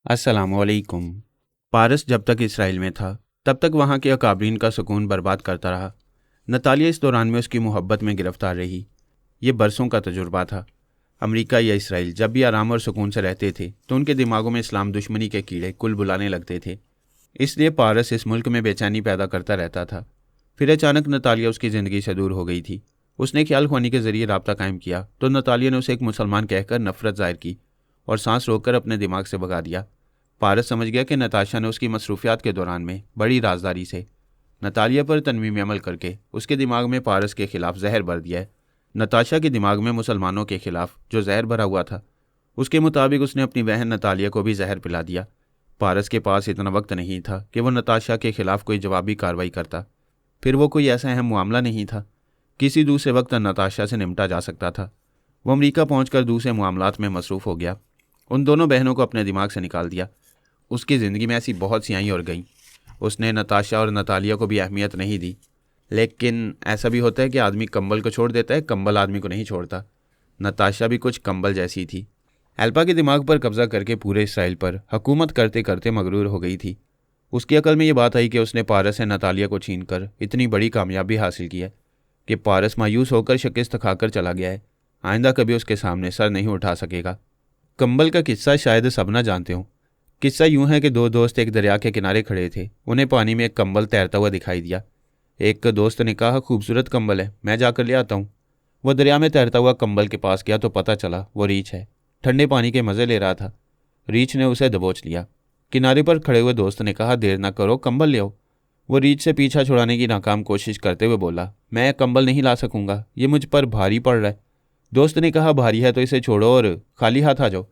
अस्सलामुअलैकुम। पारस जब तक इसराइल में था तब तक वहाँ के अकाबरीन का सुकून बर्बाद करता रहा। नतालिया इस दौरान में उसकी मोहब्बत में गिरफ्तार रही। ये बरसों का तजुर्बा था। अमेरिका या इसराइल जब भी आराम और सुकून से रहते थे तो उनके दिमागों में इस्लाम दुश्मनी के कीड़े कुल बुलाने लगते थे। इसलिए पारस इस मुल्क में बेचैनी पैदा करता रहता था। फिर अचानक नतालिया उसकी ज़िंदगी से दूर हो गई थी। उसने ख्याल ख्वानी के ज़रिए रब्ता कायम किया तो नतालिया ने उसे एक मुसलमान कहकर नफरत जाहिर की और सांस रोककर अपने दिमाग से भगा दिया। पारस समझ गया कि नताशा ने उसकी मसरूफियात के दौरान में बड़ी राजदारी से नतालिया पर तनवीम अमल करके उसके दिमाग में पारस के खिलाफ जहर भर दिया है। नताशा के दिमाग में मुसलमानों के खिलाफ जो जहर भरा हुआ था उसके मुताबिक उसने अपनी बहन नतालिया को भी जहर पिला दिया। पारस के पास इतना वक्त नहीं था कि वह नताशा के खिलाफ कोई जवाबी कार्रवाई करता। फिर वो कोई ऐसा अहम मामला नहीं था। किसी दूसरे वक्त नताशा से निपटा जा सकता था। वो अमरीका पहुंचकर दूसरे मामलात में मसरूफ़ हो गया। उन दोनों बहनों को अपने दिमाग से निकाल दिया। उसकी ज़िंदगी में ऐसी बहुत सी आई और गईं। उसने नताशा और नतालिया को भी अहमियत नहीं दी। लेकिन ऐसा भी होता है कि आदमी कंबल को छोड़ देता है, कंबल आदमी को नहीं छोड़ता। नताशा भी कुछ कंबल जैसी थी। एल्पा के दिमाग पर कब्जा करके पूरे इसराइल पर हुकूमत करते करते मगरूर हो गई थी। उसकी अकल में ये बात आई कि उसने पारस से नतालिया को छीन कर इतनी बड़ी कामयाबी हासिल की है कि पारस मायूस होकर शिकस्त खाकर चला गया है। आइंदा कभी उसके सामने सर नहीं उठा सकेगा। कंबल का किस्सा शायद सब ना जानते हो। किस्सा यूं है कि दो दोस्त एक दरिया के किनारे खड़े थे। उन्हें पानी में एक कंबल तैरता हुआ दिखाई दिया। एक दोस्त ने कहा, खूबसूरत कंबल है, मैं जाकर ले आता हूँ। वह दरिया में तैरता हुआ कंबल के पास गया तो पता चला वो रीछ है। ठंडे पानी के मज़े ले रहा था। रीछ ने उसे दबोच लिया। किनारे पर खड़े हुए दोस्त ने कहा, देर ना करो, कंबल ले आओ। वो रीछ से पीछा छुड़ाने की नाकाम कोशिश करते हुए बोला, मैं कंबल नहीं ला सकूंगा, ये मुझ पर भारी पड़ रहा है। दोस्त ने कहा, भारी है तो इसे छोड़ो और खाली हाथ आ जाओ।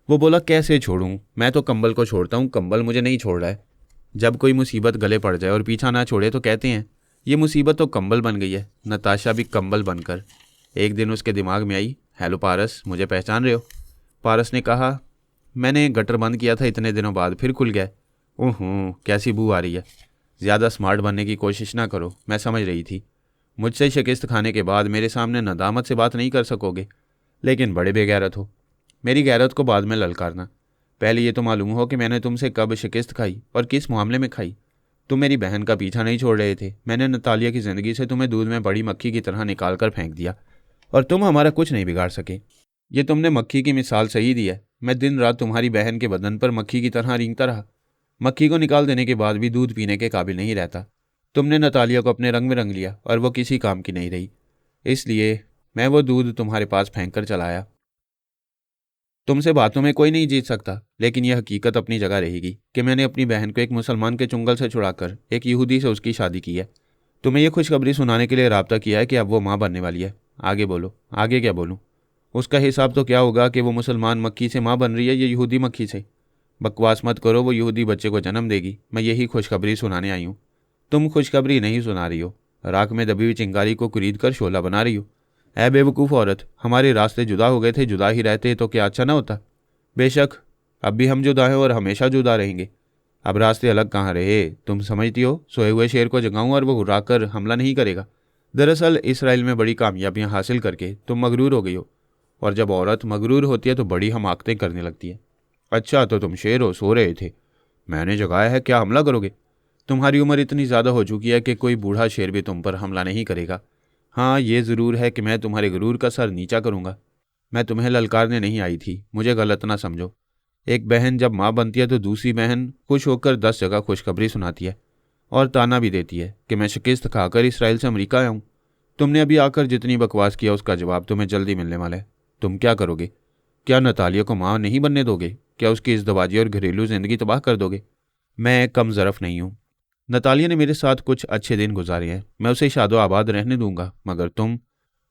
वो बोला, कैसे छोड़ूं, मैं तो कंबल को छोड़ता हूँ, कंबल मुझे नहीं छोड़ रहा है। जब कोई मुसीबत गले पड़ जाए और पीछा ना छोड़े तो कहते हैं ये मुसीबत तो कंबल बन गई है। नताशा भी कंबल बनकर एक दिन उसके दिमाग में आई। हेलो पारस, मुझे पहचान रहे हो? पारस ने कहा, मैंने गटर बंद किया था इतने दिनों बाद, फिर खुल गया। ओह, कैसी बू आ रही है। ज़्यादा स्मार्ट बनने की कोशिश ना करो, मैं समझ रही थी मुझसे शिकस्त खाने के बाद मेरे सामने नदामत से बात नहीं कर सकोगे, लेकिन बड़े बेगैरत हो। मेरी गैरत को बाद में ललकारना। पहले ये तो मालूम हो कि मैंने तुमसे कब शिकस्त खाई और किस मामले में खाई। तुम मेरी बहन का पीछा नहीं छोड़ रहे थे। मैंने नतालिया की ज़िंदगी से तुम्हें दूध में बड़ी मक्खी की तरह निकाल कर फेंक दिया और तुम हमारा कुछ नहीं बिगाड़ सके। ये तुमने मक्खी की मिसाल सही दी है। मैं दिन रात तुम्हारी बहन के बदन पर मक्खी की तरह रेंगता रहा। मक्खी को निकाल देने के बाद भी दूध पीने के काबिल नहीं रहता। तुमने नतालिया को अपने रंग में रंग लिया और वो किसी काम की नहीं रही। इसलिए मैं वो दूध तुम्हारे पास फेंक कर चलाया। तुमसे बातों में कोई नहीं जीत सकता, लेकिन यह हकीकत अपनी जगह रहेगी कि मैंने अपनी बहन को एक मुसलमान के चुंगल से छुड़ाकर एक यहूदी से उसकी शादी की है। तुम्हें यह खुशखबरी सुनाने के लिए राब्ता किया है कि अब वो माँ बनने वाली है। आगे बोलो, आगे क्या बोलूँ? उसका हिसाब तो क्या होगा कि वो मुसलमान मक्खी से माँ बन रही है, ये यहूदी मक्खी से। बकवास मत करो, वो यहूदी बच्चे को जन्म देगी। मैं यही खुशखबरी सुनाने आई हूँ। तुम खुशखबरी नहीं सुना रही हो, राख में दबी हुई चिंगारी को कुरीद कर शोला बना रही हो। ऐ बेवकूफ़ औरत, हमारे रास्ते जुदा हो गए थे, जुदा ही रहते तो क्या अच्छा ना होता? बेशक अब भी हम जुदा हैं और हमेशा जुदा रहेंगे। अब रास्ते अलग कहाँ रहे? तुम समझती हो सोए हुए शेर को जगाऊं और वो हुर्रा कर हमला नहीं करेगा। दरअसल इसराइल में बड़ी कामयाबियां हासिल करके तुम मगरूर हो गई हो, और जब औरत मगरूर होती है तो बड़ी हमाकतें करने लगती है। अच्छा, तो तुम शेर हो, सो रहे थे, मैंने जगाया है, क्या हमला करोगे? तुम्हारी उम्र इतनी ज़्यादा हो चुकी है कि कोई बूढ़ा शेर भी तुम पर हमला नहीं करेगा। हाँ, ये ज़रूर है कि मैं तुम्हारे गुरूर का सर नीचा करूँगा। मैं तुम्हें ललकारने नहीं आई थी, मुझे गलत ना समझो। एक बहन जब माँ बनती है तो दूसरी बहन खुश होकर 10 जगह खुशखबरी सुनाती है और ताना भी देती है कि मैं शिकस्त खाकर इसराइल से अमेरिका आया हूँ। तुमने अभी आकर जितनी बकवास किया उसका जवाब तुम्हें जल्दी मिलने वाला है। तुम क्या करोगे? क्या नतालिया को माँ नहीं बनने दोगे? क्या उसकी इस दवाजी और घरेलू ज़िंदगी तबाह कर दोगे? मैं कम ज़रफ़ नहीं हूँ। नतालिया ने मेरे साथ कुछ अच्छे दिन गुजारे हैं, मैं उसे शादो आबाद रहने दूंगा, मगर तुम।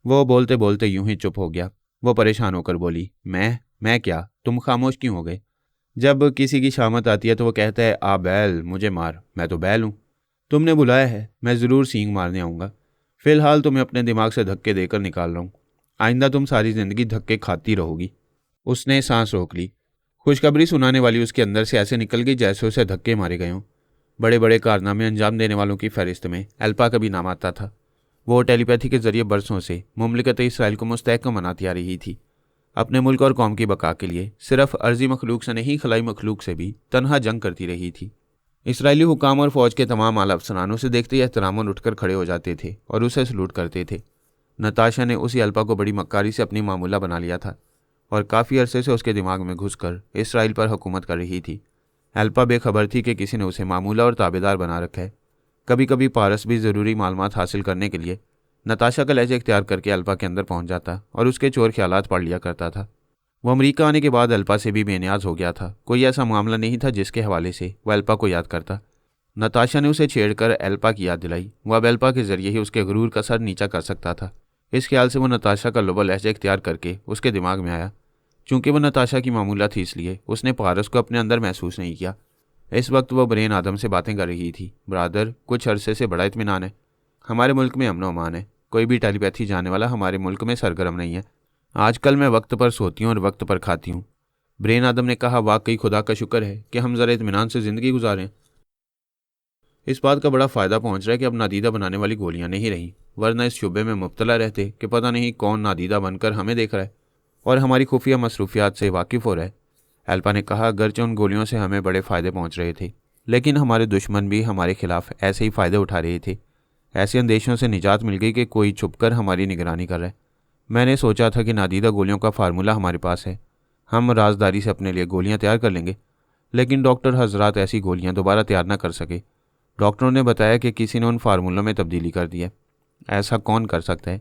वो बोलते बोलते यूं ही चुप हो गया। वो परेशान होकर बोली, मैं क्या? तुम खामोश क्यों हो गए? जब किसी की शामत आती है तो वो कहता है, आ बैल, मुझे मार, मैं तो बैल हूँ। तुमने बुलाया है, मैं ज़रूर सींग मारने आऊँगा। फ़िलहाल तुम्हें अपने दिमाग से धक्के देकर निकाल रहा हूँ। आइंदा तुम सारी ज़िंदगी धक्के खाती रहोगी। उसने सांस रोक ली। खुशखबरी सुनाने वाली उसके अंदर से ऐसे निकल गई जैसे उसे धक्के मारे गए हों। बड़े बड़े कारनामे अंजाम देने वालों की फहरिस्त में एल्पा का भी नाम आता था। वो टेलीपैथी के जरिए बरसों से मुमलिकत इसराइल को मुस्तहकम बनाती आ रही थी। अपने मुल्क और कौम की बका के लिए सिर्फ अर्जी मखलूक से नहीं, खलाई मखलूक से भी तनहा जंग करती रही थी। इसराइली हुकाम और फौज के तमाम आला अफसरान उसे देखते ही एहतरामन उठकर खड़े हो जाते थे और उसे सलूट करते थे। नताशा ने उसी अल्पा को बड़ी मक्कारी से अपनी मामूला बना लिया था और काफ़ी अरसे से उसके दिमाग में घुसकर इसराइल पर हुकूमत कर रही थी। अल्पा बेखबर थी कि किसी ने उसे मामूला और ताबेदार बना रखा है। कभी कभी पारस भी ज़रूरी मालूमात हासिल करने के लिए नताशा का लहजा इख्तियार करके अल्पा के अंदर पहुंच जाता और उसके चोर ख्यालात पढ़ लिया करता था। वो अमेरिका आने के बाद अल्पा से भी बेनियाज हो गया था। कोई ऐसा मामला नहीं था जिसके हवाले से वह अल्पा को याद करता। नताशा ने उसे छेड़कर अल्पा की याद दिलाई। वह अब अल्पा के जरिए ही उसके गुरूर का सर नीचा कर सकता था। इस ख्याल से वो नताशा का लुबा लहजा इख्तियार करके उसके दिमाग में आया। चूंकि वह नताशा की मामूला थी इसलिए उसने पारस को अपने अंदर महसूस नहीं किया। इस वक्त वह ब्रेन आदम से बातें कर रही थी। ब्रादर, कुछ अरसे से बड़ा इत्मीनान है। हमारे मुल्क में अमन अमान है। कोई भी टेलीपैथी जाने वाला हमारे मुल्क में सरगर्म नहीं है। आजकल मैं वक्त पर सोती हूँ और वक्त पर खाती हूँ। ब्रेन आदम ने कहा, वाकई खुदा का शुक्र है कि हम ज़रा इत्मीनान से ज़िंदगी गुजारें। इस बात का बड़ा फ़ायदा पहुंच रहा है कि अब नादीदा बनाने वाली गोलियां नहीं रहीं, वरना इस शुबे में मुब्तला रहते कि पता नहीं कौन नादीदा बनकर हमें देख रहा है और हमारी खुफिया मसरूफियात से वाकिफ़ हो रहा है। अल्पा ने कहा, अगरचे उन गोलियों से हमें बड़े फ़ायदे पहुंच रहे थे, लेकिन हमारे दुश्मन भी हमारे खिलाफ ऐसे ही फ़ायदे उठा रहे थे। ऐसे अंदेशों से निजात मिल गई कि कोई छुपकर हमारी निगरानी कर रहा है। मैंने सोचा था कि नादीदा गोलियों का फार्मूला हमारे पास है, हम राजदारी से अपने लिए गोलियां तैयार कर लेंगे। लेकिन डॉक्टर हजरात ऐसी गोलियां दोबारा तैयार ना कर सके। डॉक्टरों ने बताया कि किसी ने उन फार्मूलों में तब्दीली कर दी है। ऐसा कौन कर सकता है?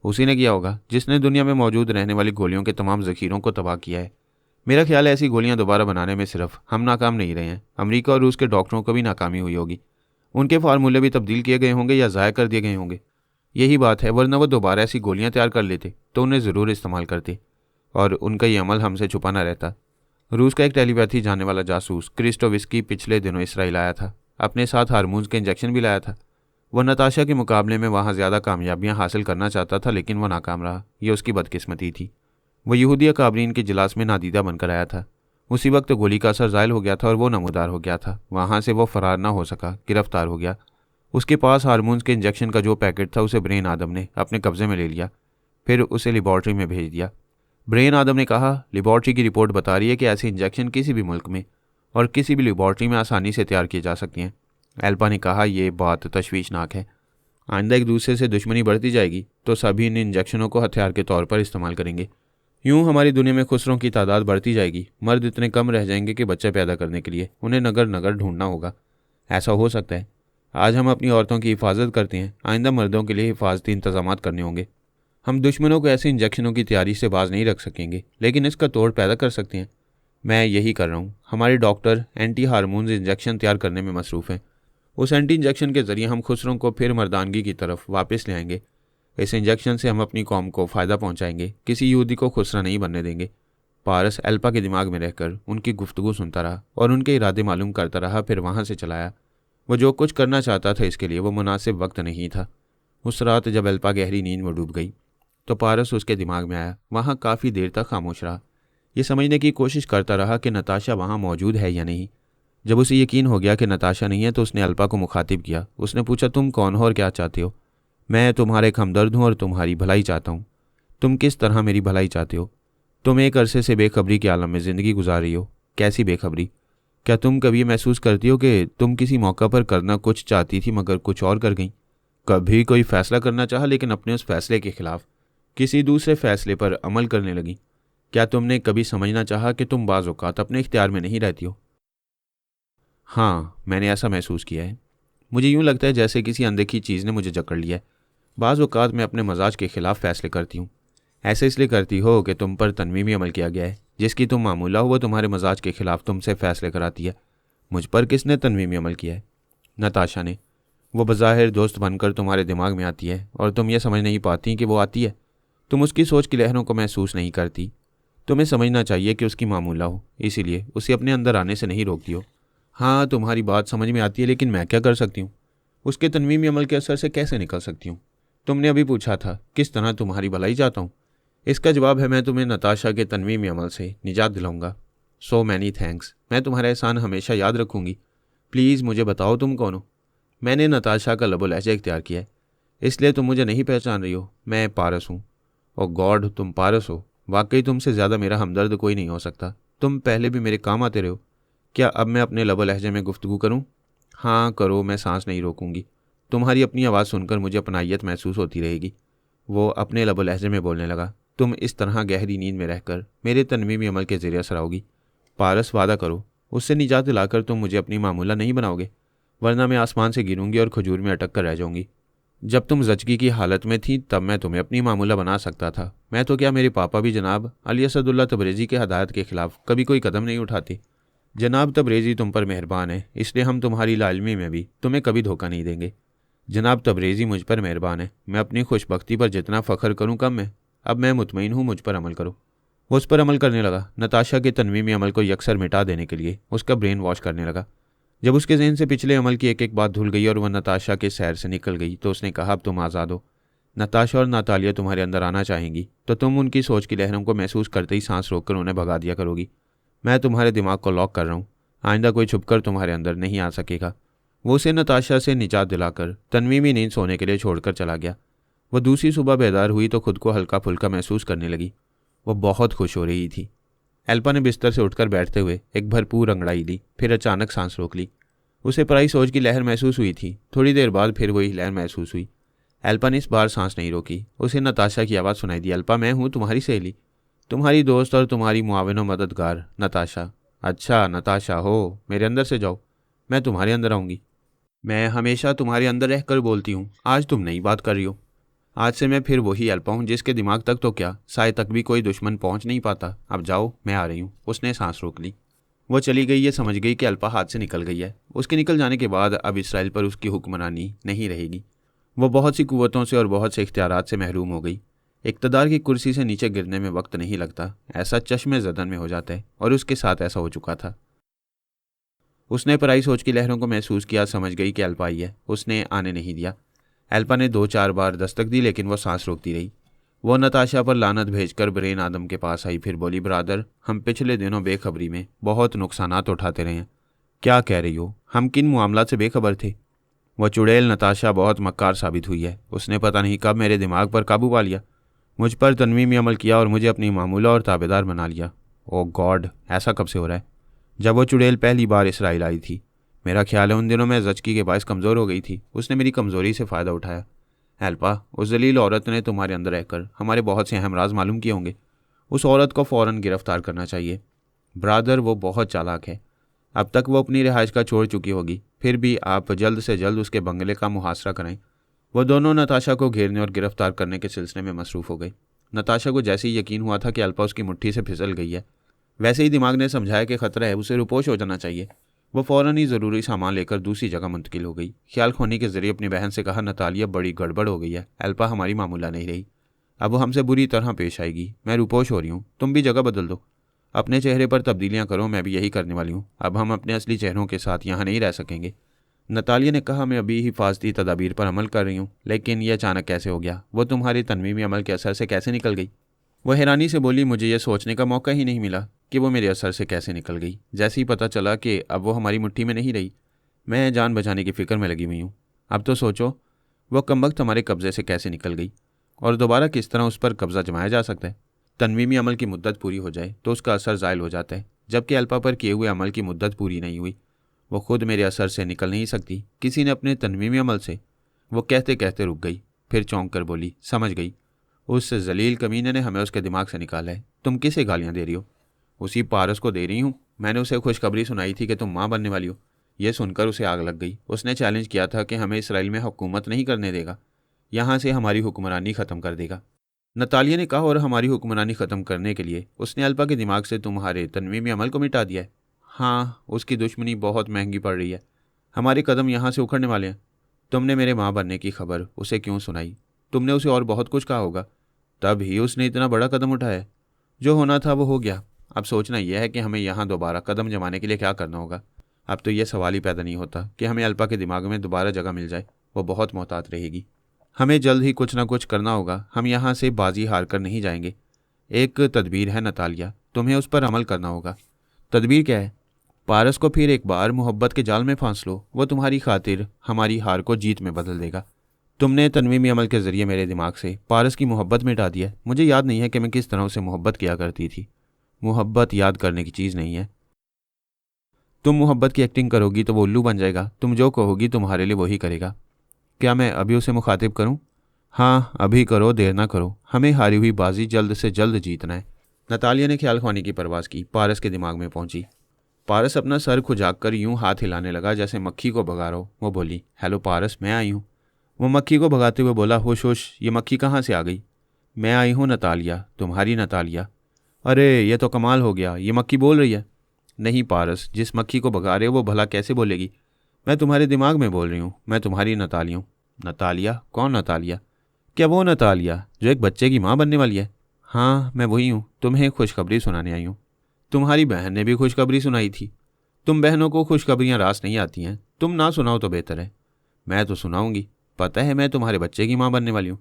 उसी ने किया होगा जिसने दुनिया में मौजूद रहने वाली गोलियों के तमाम ज़ख़ीरों को तबाह किया है। मेरा ख्याल है ऐसी गोलियां दोबारा बनाने में सिर्फ हम नाकाम नहीं रहे हैं, अमेरिका और रूस के डॉक्टरों को भी नाकामी हुई होगी। उनके फार्मूले भी तब्दील किए गए होंगे या ज़ाया कर दिए गए होंगे। यही बात है, वरना वो दोबारा ऐसी गोलियां तैयार कर लेते तो उन्हें ज़रूर इस्तेमाल करते और उनका ये अमल हमसे छुपाना रहता। रूस का एक टेलीपैथी जाने वाला जासूस क्रिस्टोविस्की पिछले दिनों इसराइल आया था। अपने साथ हार्मोन्स के इंजेक्शन भी लाया था। वह नताशा के मुकाबले में वहाँ ज़्यादा कामयाबियाँ हासिल करना चाहता था, लेकिन वह नाकाम रहा। यह उसकी बदकिस्मती थी। वह यहूदी अकाबरीन के इजलास में नादीदा बनकर आया था। उसी वक्त गोली का असर ज़ायल हो गया था और वो नमूदार हो गया था। वहाँ से वो फरार ना हो सका, गिरफ्तार हो गया। उसके पास हार्मोन्स के इंजेक्शन का जो पैकेट था उसे ब्रेन आदम ने अपने कब्जे में ले लिया, फिर उसे लेबॉर्ट्री में भेज दिया। ब्रेन आदम ने कहा, लेबॉर्ट्री की रिपोर्ट बता रही है कि ऐसे इंजेक्शन किसी भी मुल्क में और किसी भी लेबॉर्ट्री में आसानी से तैयार किए जा सकते हैं। अल्पा ने कहा, यह बात तशवीशनाक है। आइंदा एक दूसरे से दुश्मनी बढ़ती जाएगी तो सभी इन इंजेक्शनों को हथियार के तौर पर इस्तेमाल करेंगे। यूं हमारी दुनिया में खुसरों की तादाद बढ़ती जाएगी। मर्द इतने कम रह जाएंगे कि बच्चे पैदा करने के लिए उन्हें नगर नगर ढूंढना होगा। ऐसा हो सकता है। आज हम अपनी औरतों की हिफाजत करते हैं, आइंदा मर्दों के लिए हिफाजती इंतजाम करने होंगे। हम दुश्मनों को ऐसे इंजेक्शनों की तैयारी से बाज नहीं रख सकेंगे, लेकिन इसका तोड़ पैदा कर सकते हैं। मैं यही कर रहा हूँ। हमारे डॉक्टर एंटी हार्मोन्स इंजेक्शन तैयार करने में मसरूफ़ हैं। उस एंटी इंजेक्शन के ज़रिए हम खुसरों को फिर मर्दानगी की तरफ वापस ले आएंगे। इस इंजेक्शन से हम अपनी कौम को फ़ायदा पहुंचाएंगे, किसी यहूदी को खुसरा नहीं बनने देंगे। पारस अल्पा के दिमाग में रहकर उनकी गुफ्तगू सुनता रहा और उनके इरादे मालूम करता रहा, फिर वहाँ से चलाया। वो जो कुछ करना चाहता था इसके लिए वो मुनासिब वक्त नहीं था। उस रात जब अल्पा गहरी नींद में डूब गई तो पारस उसके दिमाग में आया। वहाँ काफ़ी देर तक खामोश रहा, ये समझने की कोशिश करता रहा कि नताशा वहाँ मौजूद है या नहीं। जब उसे यकीन हो गया कि नताशा नहीं है तो उसने अल्पा को मुखातिब किया। उसने पूछा, तुम कौन हो और क्या चाहते हो? मैं तुम्हारे एक हमदर्द हूँ और तुम्हारी भलाई चाहता हूँ। तुम किस तरह मेरी भलाई चाहते हो? तुम एक अरसे से बेखबरी के आलम में ज़िंदगी गुजार रही हो। कैसी बेखबरी? क्या तुम कभी महसूस करती हो कि तुम किसी मौका पर करना कुछ चाहती थी मगर कुछ और कर गई? कभी कोई फ़ैसला करना चाहा लेकिन अपने उस फैसले के खिलाफ किसी दूसरे फैसले पर अमल करने लगी? क्या तुमने कभी समझना चाहा कि तुम बाज़ औक़ात अपने इख्तियार में नहीं रहती हो? हाँ, मैंने ऐसा महसूस किया है। मुझे यूँ लगता है जैसे किसी अनदेखी चीज़ ने मुझे जकड़ लिया है। बाज़ औक़ात मैं अपने मजाज के ख़िलाफ़ फ़ैसले करती हूँ। ऐसे इसलिए करती हो कि तुम पर तनवीमी अमल किया गया है। जिसकी तुम मामूला हो वो तुम्हारे मजाज के ख़िलाफ़ तुमसे फ़ैसले कराती है। मुझ पर किसने तनवीमी अमल किया है? नताशा ने। वो बज़ाहिर दोस्त बनकर तुम्हारे दिमाग में आती है और तुम ये समझ नहीं पाती कि वो आती है। तुम उसकी सोच की लहरों को महसूस नहीं करती। तुम्हें समझना चाहिए कि उसकी मामूला हो, इसीलिए उसे अपने अंदर आने से नहीं रोकती हो। हाँ, तुम्हारी बात समझ में आती है, लेकिन मैं क्या कर सकती हूँ? उसके तनवीमी अमल के असर से कैसे निकल सकती हूँ? तुमने अभी पूछा था किस तरह तुम्हारी भलाई चाहता हूँ। इसका जवाब है, मैं तुम्हें नताशा के तनवीमी अमल से निजात दिलाऊंगा। So many thanks. मैं तुम्हारा एहसान हमेशा याद रखूँगी। प्लीज़ मुझे बताओ तुम कौन हो? मैंने नताशा का लबो लहजा इख्तियार किया है। इसलिए तुम मुझे नहीं पहचान रही हो। मैं पारस हूँ। ओ गॉड, तुम पारस हो। वाकई तुमसे ज़्यादा मेरा हमदर्द कोई नहीं हो सकता। तुम पहले भी मेरे काम आते रहो। क्या अब मैं अपने लबो लहजे में गुफ्तगू करूं? हाँ करो, मैं सांस नहीं रोकूंगी। तुम्हारी अपनी आवाज़ सुनकर मुझे अपनाइयत महसूस होती रहेगी। वो अपने लबो लहजे में बोलने लगा। तुम इस तरह गहरी नींद में रहकर मेरे तनवीमी अमल के ज़रिए असर आओगी। पारस, वादा करो, उससे निजात दिलाकर तुम मुझे अपनी मामूला नहीं बनाओगे, वरना मैं आसमान से गिरूंगी और खजूर में अटक कर रह जाऊंगी। जब तुम जचगी की हालत में थी तब मैं तुम्हें अपनी मामूला बना सकता था। मैं तो क्या, मेरे पापा भी जनाब अली असदुल्ला तबरेज़ी के हदायत के खिलाफ कभी कोई कदम नहीं उठाते। जनाब तबरेज़ी तुम पर मेहरबान है, इसलिए हम तुम्हारी लालमी में भी तुम्हें कभी धोखा नहीं देंगे। जनाब तबरेज़ी मुझ पर मेहरबान है, मैं अपनी खुशबख्ती पर जितना फ़ख्र करूँ कम है। अब मैं मुतमईन हूँ, मुझ पर अमल करो। वो उस पर अमल करने लगा। नताशा के तनवीमी अमल को यकसर मिटा देने के लिए उसका ब्रेन वॉश करने लगा। जब उसके जहन से पिछले अमल की एक एक बात धुल गई और वह नताशा के सैर से निकल गई तो उसने कहा, अब तुम आज़ाद हो। नताशा और नातालिया तुम्हारे अंदर आना चाहेंगी तो तुम उनकी सोच की लहरों को महसूस करते ही सांस रोककर उन्हें भगा दिया करोगी। मैं तुम्हारे दिमाग को लॉक कर रहा हूँ, आइंदा कोई छुपकर तुम्हारे अंदर नहीं आ सकेगा। वो उसे नताशा से निजात दिलाकर तनवीमी नींद सोने के लिए छोड़कर चला गया। वह दूसरी सुबह बेदार हुई तो खुद को हल्का फुल्का महसूस करने लगी। वह बहुत खुश हो रही थी। एल्पा ने बिस्तर से उठकर बैठते हुए एक भरपूर अंगड़ाई ली, फिर अचानक सांस रोक ली। उसे पराई सोच की लहर महसूस हुई थी। थोड़ी देर बाद फिर वही लहर महसूस हुई। एल्पा ने इस बार सांस नहीं रोकी। उसे नताशा की आवाज़ सुनाई दी, एल्पा, मैं हूँ तुम्हारी सहेली, तुम्हारी दोस्त और तुम्हारी मुआविन व मददगार नताशा। अच्छा नताशा हो, मेरे अंदर से जाओ, मैं तुम्हारे अंदर आऊँगी। मैं हमेशा तुम्हारे अंदर रहकर बोलती हूँ, आज तुम नई बात कर रही हो। आज से मैं फिर वही एल्पा हूँ जिसके दिमाग तक तो क्या, साए तक भी कोई दुश्मन पहुँच नहीं पाता। अब जाओ, मैं आ रही हूँ। उसने सांस रोक ली। वो चली गई। ये समझ गई कि अल्पा हाथ से निकल गई है। उसके निकल जाने के बाद अब इसराइल पर उसकी हुक्मरानी नहीं रहेगी। वो बहुत सी कुव्वतों से और बहुत से इख्तियारात से महरूम हो गई। इक़्तिदार की कुर्सी से नीचे गिरने में वक्त नहीं लगता, ऐसा चश्मे ज़दन में हो जाता है, और उसके साथ ऐसा हो चुका था। उसने पराई सोच की लहरों को महसूस किया, समझ गई कि अल्पा आई है। उसने आने नहीं दिया। एल्पा ने 2-4 बार दस्तक दी लेकिन वह सांस रोकती रही। वो नताशा पर लानत भेजकर ब्रेन आदम के पास आई। फिर बोली, ब्रादर, हम पिछले दिनों बेखबरी में बहुत नुकसानात उठाते रहे हैं। क्या कह रही हो? हम किन मामलात से बेखबर थे? वह चुड़ैल नताशा बहुत मक्कार साबित हुई है। उसने पता नहीं कब मेरे दिमाग पर काबू पा लिया, मुझ पर तनवीमी अमल किया और मुझे अपनी मामूला और ताबेदार बना लिया। ओ गॉड, ऐसा कब से हो रहा है? जब वो चुड़ैल पहली बार इसराइल आई थी। मेरा ख्याल है उन दिनों मैं जचकी के बायस कमज़ोर हो गई थी। उसने मेरी कमज़ोरी से फ़ायदा उठाया। एल्पा, उस जलील औरत ने तुम्हारे अंदर रहकर हमारे बहुत से अहम राज मालूम किए होंगे। उस औरत को फ़ौरन गिरफ्तार करना चाहिए। ब्रादर, वो बहुत चालाक है। अब तक वो अपनी रिहाइश का छोड़ चुकी होगी। फिर भी आप जल्द से जल्द उसके बंगले का मुहासरा करें। वो दोनों नताशा को घेरने और गिरफ्तार करने के सिलसिले में मसरूफ़ हो गई। नताशा को जैसे ही यकीन हुआ था कि अल्पा उसकी मुट्ठी से फिसल गई है, वैसे ही दिमाग ने समझाया कि खतरा है, उसे रुपोश हो जाना चाहिए। वो फ़ौरन ही ज़रूरी सामान लेकर दूसरी जगह मुंतकिल हो गई। ख्याल खोने के ज़रिए अपनी बहन से कहा, नतालिया, बड़ी गड़बड़ हो गई है। एल्पा हमारी मामूला नहीं रही, अब वो हमसे बुरी तरह पेश आएगी। मैं रुपोश हो रही हूँ, तुम भी जगह बदल दो, अपने चेहरे पर तब्दीलियाँ करो। मैं भी यही करने वाली हूँ। अब हम अपने असली चेहरों के साथ यहाँ नहीं रह सकेंगे। नतालिया ने कहा, मैं अभी हिफाजती तदाबीर पर अमल कर रही हूँ, लेकिन यह अचानक कैसे हो गया? वो तुम्हारी तनवीमी अमल के असर से कैसे निकल गई? वह हैरानी से बोली, मुझे यह सोचने का मौका ही नहीं मिला कि वो मेरे असर से कैसे निकल गई। जैसे ही पता चला कि अब वो हमारी मुट्ठी में नहीं रही, मैं जान बचाने की फ़िक्र में लगी हुई हूँ। अब तो सोचो वो कमबख्त हमारे कब्ज़े से कैसे निकल गई और दोबारा किस तरह उस पर कब्ज़ा जमाया जा सकता है। तनवीमी अमल की मुद्दत पूरी हो जाए तो उसका असर ज़ायल हो जाता है, जबकि अल्पा पर किए हुए अमल की मुद्दत पूरी नहीं हुई। वो खुद मेरे असर से निकल नहीं सकती, किसी ने अपने तनवीमी अमल से। वो कहते कहते रुक गई, फिर चौंक कर बोली, समझ गई, उस जलील कमीने ने हमें उसके दिमाग से निकाला है। तुम किसे गालियाँ दे रही हो? उसी पारस को दे रही हूँ। मैंने उसे खुशखबरी सुनाई थी कि तुम माँ बनने वाली हो। यह सुनकर उसे आग लग गई। उसने चैलेंज किया था कि हमें इसराइल में हुकूमत नहीं करने देगा, यहाँ से हमारी हुक्मरानी ख़त्म कर देगा। नतालिया ने कहा, और हमारी हुक्मरानी ख़त्म करने के लिए उसने अल्पा के दिमाग से तुम्हारे तनवीमी अमल को मिटा दिया है। हाँ, उसकी दुश्मनी बहुत महंगी पड़ रही है। हमारे कदम यहाँ से उखड़ने वाले हैं। तुमने मेरे माँ बनने की खबर उसे क्यों सुनाई? तुमने उसे और बहुत कुछ कहा होगा, तब ही उसने इतना बड़ा कदम उठाया। जो होना था वो हो गया। अब सोचना यह है कि हमें यहाँ दोबारा कदम जमाने के लिए क्या करना होगा। अब तो यह सवाल ही पैदा नहीं होता कि हमें अल्पा के दिमाग में दोबारा जगह मिल जाए। वो बहुत मोहतात रहेगी। हमें जल्द ही कुछ ना कुछ करना होगा। हम यहाँ से बाजी हार कर नहीं जाएंगे। एक तदबीर है नतालिया, तुम्हें उस पर अमल करना होगा। तदबीर क्या है? पारस को फिर एक बार मोहब्बत के जाल में फांस लो। वो तुम्हारी खातिर हमारी हार को जीत में बदल देगा। तुमने तनवीमी अमल के ज़रिए मेरे दिमाग से पारस की मोहब्बत मिटा दी है। मुझे याद नहीं है कि मैं किस तरह से मोहब्बत किया करती थी। मोहब्बत याद करने की चीज़ नहीं है। तुम मोहब्बत की एक्टिंग करोगी तो वो उल्लू बन जाएगा। तुम जो कहोगी तुम्हारे लिए वही करेगा। क्या मैं अभी उसे मुखातिब करूं? हाँ, अभी करो, देर ना करो। हमें हारी हुई बाजी जल्द से जल्द जीतना है। नतालिया ने ख्याल ख्वानी की परवाज़ की। पारस के दिमाग में पहुंची। पारस अपना सर खुजाक कर यूं हाथ हिलाने लगा जैसे मक्खी को भगा रहा हो। वो बोली, हेलो पारस, मैं आई हूँ। वो मक्खी को भगाते हुए बोला, होश होश, ये मक्खी कहाँ से आ गई? मैं आई हूँ नतालिया, तुम्हारी नतालिया। अरे ये तो कमाल हो गया, ये मक्खी बोल रही है। नहीं पारस, जिस मक्खी को भगा रहे हो वो भला कैसे बोलेगी? मैं तुम्हारे दिमाग में बोल रही हूँ। मैं तुम्हारी नतालिया हूँ। नतालिया? कौन नतालिया? क्या वो नतालिया जो एक बच्चे की माँ बनने वाली है? हाँ, मैं वही हूँ। तुम्हें खुशखबरी सुनाने आई हूँ। तुम्हारी बहन ने भी खुशखबरी सुनाई थी। तुम बहनों को खुशखबरियाँ रास नहीं आती हैं। तुम ना सुनाओ तो बेहतर है। मैं तो सुनाऊंगी। पता है मैं तुम्हारे बच्चे की माँ बनने वाली हूँ।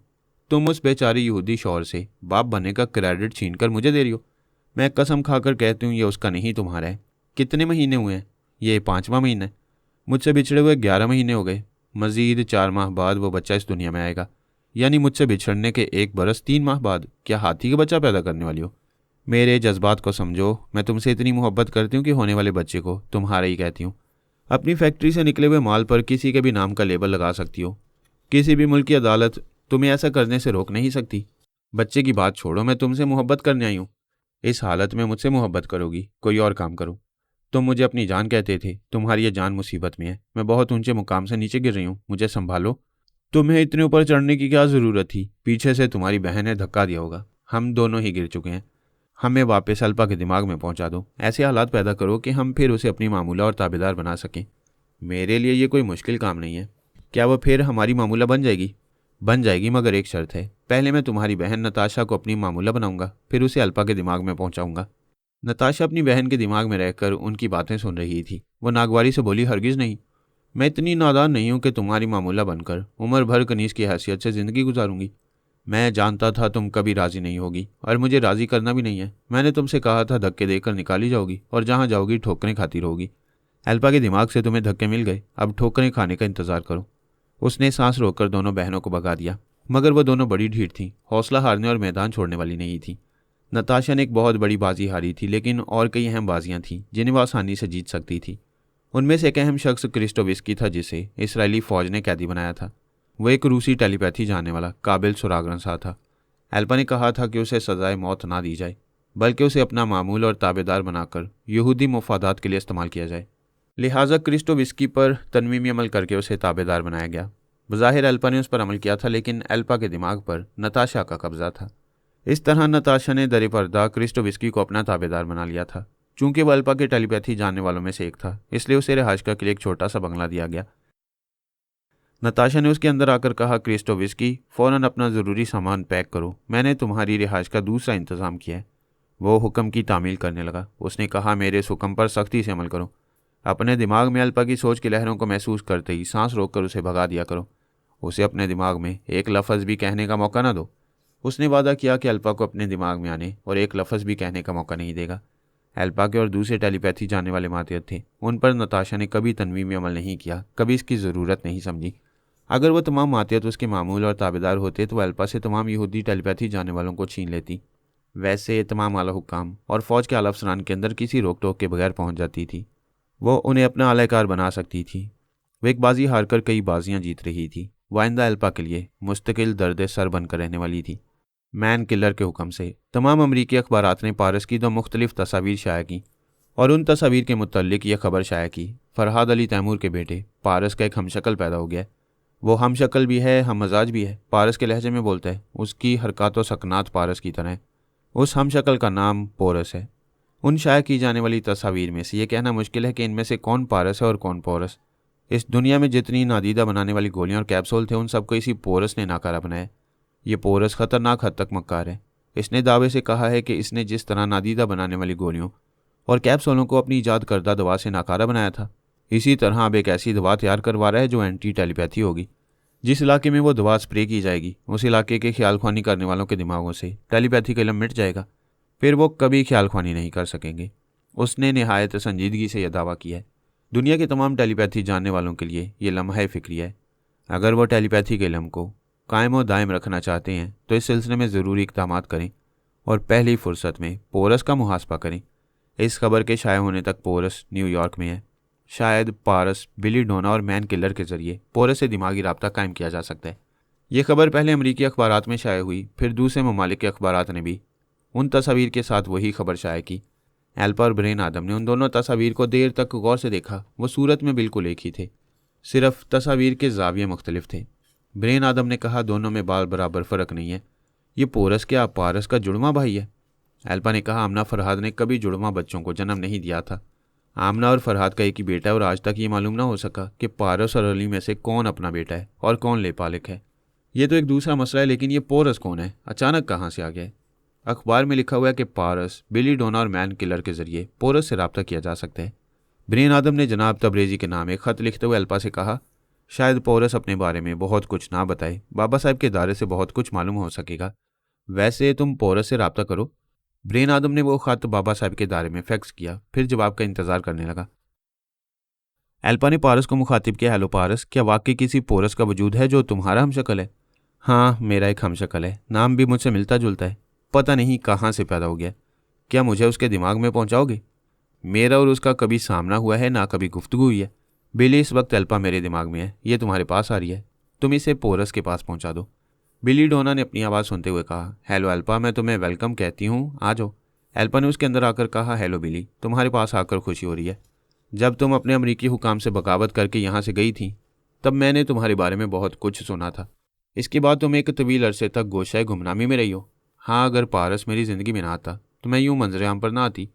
तुम उस बेचारी यहूदी शौहर से बाप बनने का क्रेडिट छीन कर मुझे दे रही हो। मैं कसम खाकर कहती हूँ ये उसका नहीं, तुम्हारा है। कितने महीने हुए हैं? ये 5वां महीना है। मुझसे बिछड़े हुए 11 महीने हो गए। मजीद 4 माह बाद वो बच्चा इस दुनिया में आएगा। यानी मुझसे बिछड़ने के 1 बरस 3 माह बाद क्या हाथी का बच्चा पैदा करने वाली हो? मेरे जज्बात को समझो। मैं तुमसे इतनी मोहब्बत करती हूँ कि होने वाले बच्चे को तुम्हारा ही कहती हूँ। अपनी फैक्ट्री से निकले हुए माल पर किसी के भी नाम का लेबल लगा सकती हो। किसी भी मुल्क की अदालत तुम्हें ऐसा करने से रोक नहीं सकती। बच्चे की बात छोड़ो, मैं तुमसे मोहब्बत करने आई हूँ। इस हालत में मुझसे मोहब्बत करोगी? कोई और काम करो। तुम मुझे अपनी जान कहते थे। तुम्हारी ये जान मुसीबत में है। मैं बहुत ऊंचे मुकाम से नीचे गिर रही हूँ। मुझे संभालो। तुम्हें इतने ऊपर चढ़ने की क्या ज़रूरत थी? पीछे से तुम्हारी बहन ने धक्का दिया होगा। हम दोनों ही गिर चुके हैं। हमें वापस अल्पा के दिमाग में पहुंचा दो। ऐसे हालात पैदा करो कि हम फिर उसे अपनी मामूला और ताबेदार बना सकें। मेरे लिए ये कोई मुश्किल काम नहीं है। क्या वो फिर हमारी मामूला बन जाएगी? बन जाएगी, मगर एक शर्त है। पहले मैं तुम्हारी बहन नताशा को अपनी मामूला बनाऊंगा, फिर उसे अल्पा के दिमाग में पहुंचाऊंगा। नताशा अपनी बहन के दिमाग में रहकर उनकी बातें सुन रही थी। वो नागवारी से बोली, हरगिज़ नहीं। मैं इतनी नादान नहीं हूं कि तुम्हारी मामूला बनकर उम्र भर कनीज की हैसियत से ज़िंदगी गुजारूंगी। मैं जानता था तुम कभी राज़ी नहीं होगी, और मुझे राज़ी करना भी नहीं है। मैंने तुमसे कहा था धक्के देकर निकाली जाओगी और जहाँ जाओगी ठोकरें खाती रहोगी। अल्पा के दिमाग से तुम्हें धक्के मिल गए, अब ठोकरें खाने का इंतजार करो। उसने सांस रोककर दोनों बहनों को भगा दिया, मगर वो दोनों बड़ी ढीठ थीं, हौसला हारने और मैदान छोड़ने वाली नहीं थी। नताशा ने एक बहुत बड़ी बाजी हारी थी, लेकिन और कई अहम बाजियां थीं जिन्हें वह आसानी से जीत सकती थी। उनमें से एक अहम शख्स क्रिस्टोविस्की था, जिसे इसराइली फौज ने कैदी बनाया था। वह एक रूसी टेलीपैथी जानने वाला काबिल सुरागरनसा था। अल्पा ने कहा था कि उसे सजाए मौत ना दी जाए, बल्कि उसे अपना मामूल और ताबेदार बनाकर यहूदी मुफादात के लिए इस्तेमाल किया जाए। लिहाजा क्रिस्टोविस्की पर तनवीमी अमल करके उसे ताबेदार बनाया गया। बज़ाहिर अल्पा ने उस पर अमल किया था, लेकिन अल्पा के दिमाग पर नताशा का कब्जा था। इस तरह नताशा ने दरिपर्दा क्रिस्टोविस्की को अपना ताबेदार बना लिया था। चूंकि वह अल्पा के टेलीपैथी जानने वालों में से एक था, इसलिए उसे रिहाइश के लिए एक छोटा सा बंगला दिया गया। नताशा ने उसके अंदर आकर कहा, क्रिस्टोविस्की, फ़ौरन अपना ज़रूरी सामान पैक करो। मैंने तुम्हारी रिहाइश का दूसरा इंतज़ाम किया है। वो हुक्म की तामील करने लगा। उसने कहा, मेरे इस हुक्म पर सख्ती से अमल करो। अपने दिमाग में अल्पा की सोच की लहरों को महसूस करते ही सांस रोककर उसे भगा दिया करो। उसे अपने दिमाग में एक लफ्ज़ भी कहने का मौका ना दो। उसने वादा किया कि अल्पा को अपने दिमाग में आने और एक लफ्ज़ भी कहने का मौका नहीं देगा। अल्पा के और दूसरे टेलीपैथी जानने वाले मातिहत थे। उन पर नताशा ने कभी तनवीमी अमल नहीं किया, कभी इसकी ज़रूरत नहीं समझी। अगर वो तमाम मातिहत उसके मामूल और ताबेदार होते तो अल्पा से तमाम यहूदी टेलीपैथी जानने वालों को छीन लेती। वैसे तमाम आला हुक्काम और फ़ौज के आला अफसरान के अंदर किसी रोक टोक के बगैर पहुंच जाती थी। वो उन्हें अपना आलाकार बना सकती थी। वो एक बाजी हारकर कई बाजियां जीत रही थी। वो आइंदा अल्पा के लिए मुस्तकिल दर्द सर बनकर रहने वाली थी। मैन किलर के हुक्म से तमाम अमरीकी अखबारात ने पारस की 2 मुख्तलिफ तस्वीर शाया की, और उन तस्वीर के मुतल्लिक यह खबर शाया की, फरहाद अली तैमूर के बेटे पारस का एक हमशक्ल पैदा हो गया। वो हमशक्ल भी है, हम मजाज भी है। पारस के लहजे में बोलता है। उसकी हरकत व सकनात पारस की तरह है। उस हमशक्ल का नाम पोरस है। उन शाया की जाने वाली तस्वीर में से ये कहना मुश्किल है कि इनमें से कौन पारस है और कौन पोरस। इस दुनिया में जितनी नादीदा बनाने वाली गोलियां और कैप्सूल थे, उन सबको इसी पोरस ने नाकारा बनाया। ये पोरस ख़तरनाक हद तक मक्कार है। इसने दावे से कहा है कि इसने जिस तरह नादीदा बनाने वाली गोलियों और कैप्सूलों को अपनी ईजाद करदा दवा से नाकारा बनाया था, इसी तरह अब एक ऐसी दवा तैयार करवा रहा है जो एंटी टेलीपैथी होगी। जिस इलाके में वो दवा स्प्रे की जाएगी, उस इलाके के ख्याल ख्वानी करने वालों के दिमागों से टेलीपैथी का इल्म मिट जाएगा। फिर वो कभी ख्याल ख्वानी नहीं कर सकेंगे। उसने निहायत संजीदगी से यह दावा किया है। दुनिया के तमाम टेलीपैथी जानने वालों के लिए ये लम्हा फ़िक्री है। अगर वो टेलीपैथी के इल्म को कायम और दायम रखना चाहते हैं तो इस सिलसिले में ज़रूरी इक़दामात करें और पहली फुर्सत में पोरस का मुहासबा करें। इस खबर के शाया होने तक पोरस न्यूयॉर्क में है। शायद पारस, बिली डोना और मैन किलर के ज़रिए पोरस से दिमागी रब्ता कायम किया जा सकता है। ये खबर पहले अमरीकी अखबारात में शाया हुई, फिर दूसरे ममालिक के अखबारात ने भी उन तस्वीर के साथ वही खबर शाया की। एल्पा और ब्रेन आदम ने उन दोनों तस्वीर को देर तक गौर से देखा। वो सूरत में बिल्कुल एक ही थे, सिर्फ तस्वीर के जाविये मुख्तलिफ थे। ब्रेन आदम ने कहा, दोनों में बाल बराबर फ़र्क नहीं है। ये पोरस क्या पारस का जुड़वा भाई है? एल्पा ने कहा, आमना फरहाद ने कभी जुड़वा बच्चों को जन्म नहीं दिया था। आमना और फरहाद का एक ही बेटा है और आज तक ये मालूम ना हो सका कि पारस और अली में से कौन अपना बेटा है और कौन लेपालिक है। ये तो एक दूसरा मसला है, लेकिन ये पोरस कौन है? अचानक कहाँ से आ गया है? अखबार में लिखा हुआ है कि पारस, बिली डोना और मैन किलर के जरिए पोरस से रब्ता किया जा सकता है। ब्रेन आदम ने जनाब तबरेजी के नाम एक ख़त लिखते हुए अल्पा से कहा, शायद पोरस अपने बारे में बहुत कुछ ना बताए, बाबा साहब के दायरे से बहुत कुछ मालूम हो सकेगा। वैसे तुम पोरस से रब्ता करो। ब्रेन आदम ने वो ख़त बाबा साहब के दायरे में फैक्स किया, फिर जवाब का इंतज़ार करने लगा। एल्पा ने पारस को मुखातिब किया, हेलो पारस, क्या वाकई किसी पोरस का वजूद है जो तुम्हारा हमशक्ल है? हाँ, मेरा एक हमशक्ल है, नाम भी मुझसे मिलता जुलता है, पता नहीं कहाँ से पैदा हो गया। क्या मुझे उसके दिमाग में पहुँचाओगे? मेरा और उसका कभी सामना हुआ है, ना कभी गुफ्तगू हुई है। बिली, इस वक्त एल्पा मेरे दिमाग में है, ये तुम्हारे पास आ रही है, तुम इसे पोरस के पास पहुँचा दो। बिली डोना ने अपनी आवाज़ सुनते हुए कहा, हेलो एल्पा, मैं तुम्हें वेलकम कहती हूँ, आ जाओ। एल्पा ने उसके अंदर आकर कहा, हेलो बिली, तुम्हारे पास आकर खुशी हो रही है। जब तुम अपने अमरीकी हुकाम से बगावत करके यहाँ से गई थी तब मैंने तुम्हारे बारे में बहुत कुछ सुना था। इसके बाद तुम एक तवील अरसे तक गोशाए गुमनामी में रही हो। हाँ, अगर पारस मेरी ज़िंदगी में ना आता तो मैं यूँ मंजरेआम पर ना आती।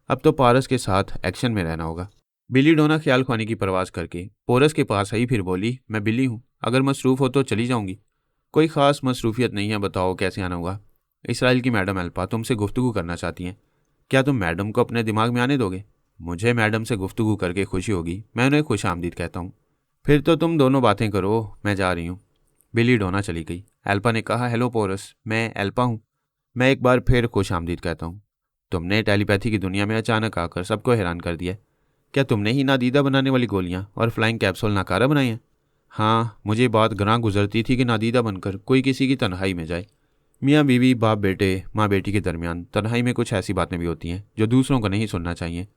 अब तो पारस के साथ एक्शन में रहना होगा। बिली डोना ख्याल खानी की परवाज़ करके पोरस के पास आई, फिर बोली, मैं बिली हूँ, अगर मसरूफ़ हो तो चली जाऊँगी। कोई ख़ास मसरूफियत नहीं है, बताओ कैसे आना हुआ? इसराइल की मैडम एल्पा तुमसे गुफ्तगू करना चाहती हैं। क्या तुम मैडम को अपने दिमाग में आने दोगे? मुझे मैडम से गुफ्तगू करके खुशी होगी, मैं उन्हें खुश आमदीद कहता हूँ। फिर तो तुम दोनों बातें करो, मैं जा रही हूँ। बिली डोना चली गई। एल्पा ने कहा, हेलो पोरस, मैं एल्पा हूँ। मैं एक बार फिर खुश आमदीद कहता हूँ। तुमने टेलीपैथी की दुनिया में अचानक आकर सबको हैरान कर दिया। क्या तुमने ही नादीदा बनाने वाली गोलियाँ और फ्लाइंग कैप्सूल नाकारा बनाई हैं? हाँ, मुझे बात ग्रां गुजरती थी कि नादीदा बनकर कोई किसी की तन्हाई में जाए। मियाँ बीवी, बाप बेटे, माँ बेटी के दरमियान तन्हाई में कुछ ऐसी बातें भी होती हैं जो दूसरों को नहीं सुनना चाहिए।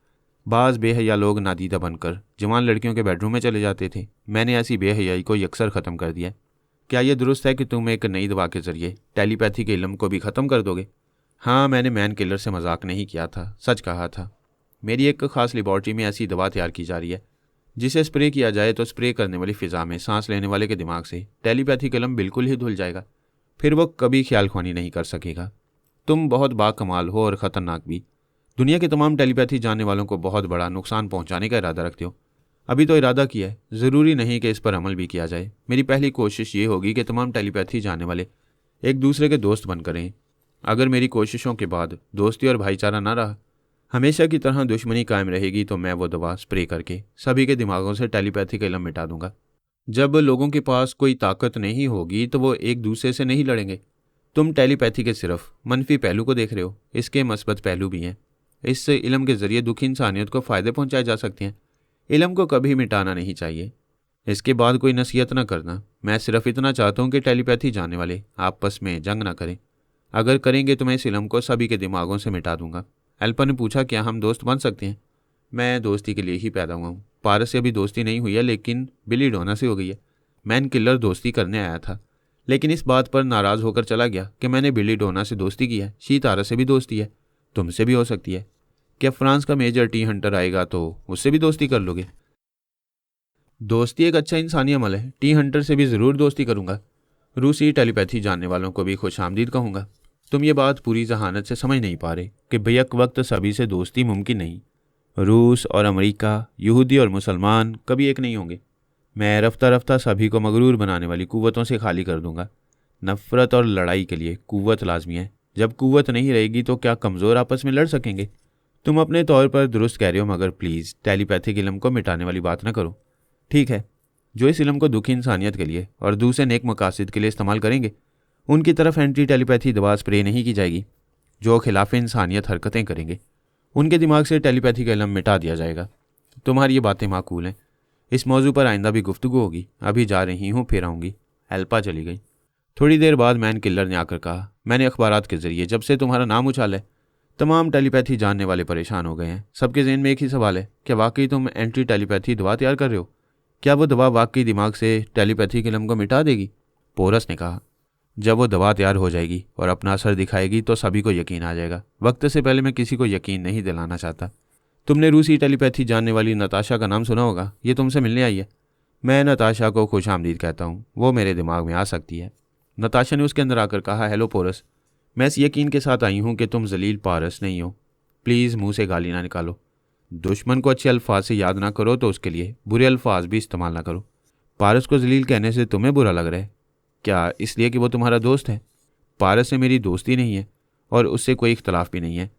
बाज़ बेहया लोग नादीदा बनकर जवान लड़कियों के बेडरूम में चले जाते थे। मैंने ऐसी बेहयाई को यकसर ख़त्म कर दिया। क्या यह दुरुस्त है कि तुम एक नई दवा के ज़रिए टेलीपैथी के इल्म को भी ख़त्म कर दोगे? हाँ, मैंने मैन किलर से मजाक नहीं किया था, सच कहा था। मेरी एक ख़ास लेबॉर्ट्री में ऐसी दवा तैयार की जा रही है जिसे स्प्रे किया जाए तो स्प्रे करने वाली फ़िज़ा में सांस लेने वाले के दिमाग से टेलीपैथी का इल्म बिल्कुल ही धुल जाएगा। फिर वो कभी ख्याल ख्वानी नहीं कर सकेगा। तुम बहुत बाकमाल हो और ख़तरनाक भी। दुनिया के तमाम टेलीपैथी जानने वालों को बहुत बड़ा नुकसान पहुंचाने का इरादा रखते हो। अभी तो इरादा किया है, ज़रूरी नहीं कि इस पर अमल भी किया जाए। मेरी पहली कोशिश ये होगी कि तमाम टेलीपैथी जानने वाले एक दूसरे के दोस्त बनकर रहें। अगर मेरी कोशिशों के बाद दोस्ती और भाईचारा ना रहा, हमेशा की तरह दुश्मनी कायम रहेगी, तो मैं वो दवा स्प्रे करके सभी के दिमागों से टेलीपैथी का इल्म मिटा दूंगा। जब लोगों के पास कोई ताकत नहीं होगी तो वो एक दूसरे से नहीं लड़ेंगे। तुम टेलीपैथी के सिर्फ मनफी पहलू को देख रहे हो, इसके मस्बत पहलू भी हैं। इस इल्म के ज़रिए दुखी इंसानियत को फ़ायदे पहुंचाए जा सकते हैं। इल्म को कभी मिटाना नहीं चाहिए। इसके बाद कोई नसीहत ना करना। मैं सिर्फ इतना चाहता हूँ कि टेलीपैथी जानने वाले आपस में जंग ना करें। अगर करेंगे तो मैं इस इल्म को सभी के दिमागों से मिटा दूंगा। एल्पा ने पूछा, क्या हम दोस्त बन सकते हैं? मैं दोस्ती के लिए ही पैदा हुआ हूँ। पारस से अभी दोस्ती नहीं हुई है, लेकिन बिली डोना से हो गई है। मैन किलर दोस्ती करने आया था, लेकिन इस बात पर नाराज़ होकर चला गया कि मैंने बिली डोना से दोस्ती की है। शीतारा से भी दोस्ती है, तुमसे भी हो सकती है। क्या फ्रांस का मेजर टी हंटर आएगा तो उससे भी दोस्ती कर लोगे? दोस्ती एक अच्छा इंसानी अमल है, टी हंटर से भी ज़रूर दोस्ती करूँगा। रूसी टेलीपैथी जानने वालों को भी खुश आमदीद कहूँगा। तुम ये बात पूरी जहानत से समझ नहीं पा रहे कि बेयक वक्त सभी से दोस्ती मुमकिन नहीं। रूस और अमेरिका, यहूदी और मुसलमान कभी एक नहीं होंगे। मैं रफ्ता रफ्ता सभी को मगरूर बनाने वाली कुव्वतों से खाली कर दूंगा। नफ़रत और लड़ाई के लिए कुव्वत लाजमी है। जब कुव्वत नहीं रहेगी तो क्या कमज़ोर आपस में लड़ सकेंगे? तुम अपने तौर पर दुरुस्त कह रहे हो, मगर प्लीज़ टेलीपैथिक इल्म को मिटाने वाली बात ना करो, ठीक है? जो इस इल्म को दुखी इंसानियत के लिए और दूसरे नेक मकासद के लिए इस्तेमाल करेंगे, उनकी तरफ एंटी टेलीपैथी दवा स्प्रे नहीं की जाएगी। जो खिलाफ इंसानियत हरकतें करेंगे, उनके दिमाग से टेलीपैथी का इल्म मिटा दिया जाएगा। तुम्हारी ये बातें माकूल हैं। इस मौजू पर आइंदा भी गुफ्तगू होगी। अभी जा रही हूँ, फिर आऊँगी। एल्पा चली गई। थोड़ी देर बाद मैन किलर ने आकर कहा, मैंने अखबारात के जरिए जब से तुम्हारा नाम उछाला है, तमाम टेलीपैथी जानने वाले परेशान हो गए हैं। सबके ज़हन में एक ही सवाल है, क्या वाकई तुम एंटी टेलीपैथी दवा तैयार कर रहे हो? क्या वो दवा वाकई दिमाग से टेलीपैथी के इल्म को मिटा देगी? पोरस ने कहा, जब वो दवा तैयार हो जाएगी और अपना असर दिखाएगी तो सभी को यकीन आ जाएगा। वक्त से पहले मैं किसी को यकीन नहीं दिलाना चाहता। तुमने रूसी टेलीपैथी जानने वाली नताशा का नाम सुना होगा, ये तुमसे मिलने आई है। मैं नताशा को खुश आमदीद कहता हूँ, वो मेरे दिमाग में आ सकती है। नताशा ने उसके अंदर आकर कहा, हेलो पोरस, मैं इस यकीन के साथ आई हूँ कि तुम जलील पारस नहीं हो। प्लीज़ मुंह से गाली ना निकालो। दुश्मन को अच्छे अल्फाज से याद ना करो तो उसके लिए बुरे अल्फाज भी इस्तेमाल ना करो। पारस को जलील कहने से तुम्हें बुरा लग रहा है? क्या इसलिए कि वो तुम्हारा दोस्त है? पारस से मेरी दोस्ती नहीं है और उससे कोई इख्तलाफ भी नहीं है।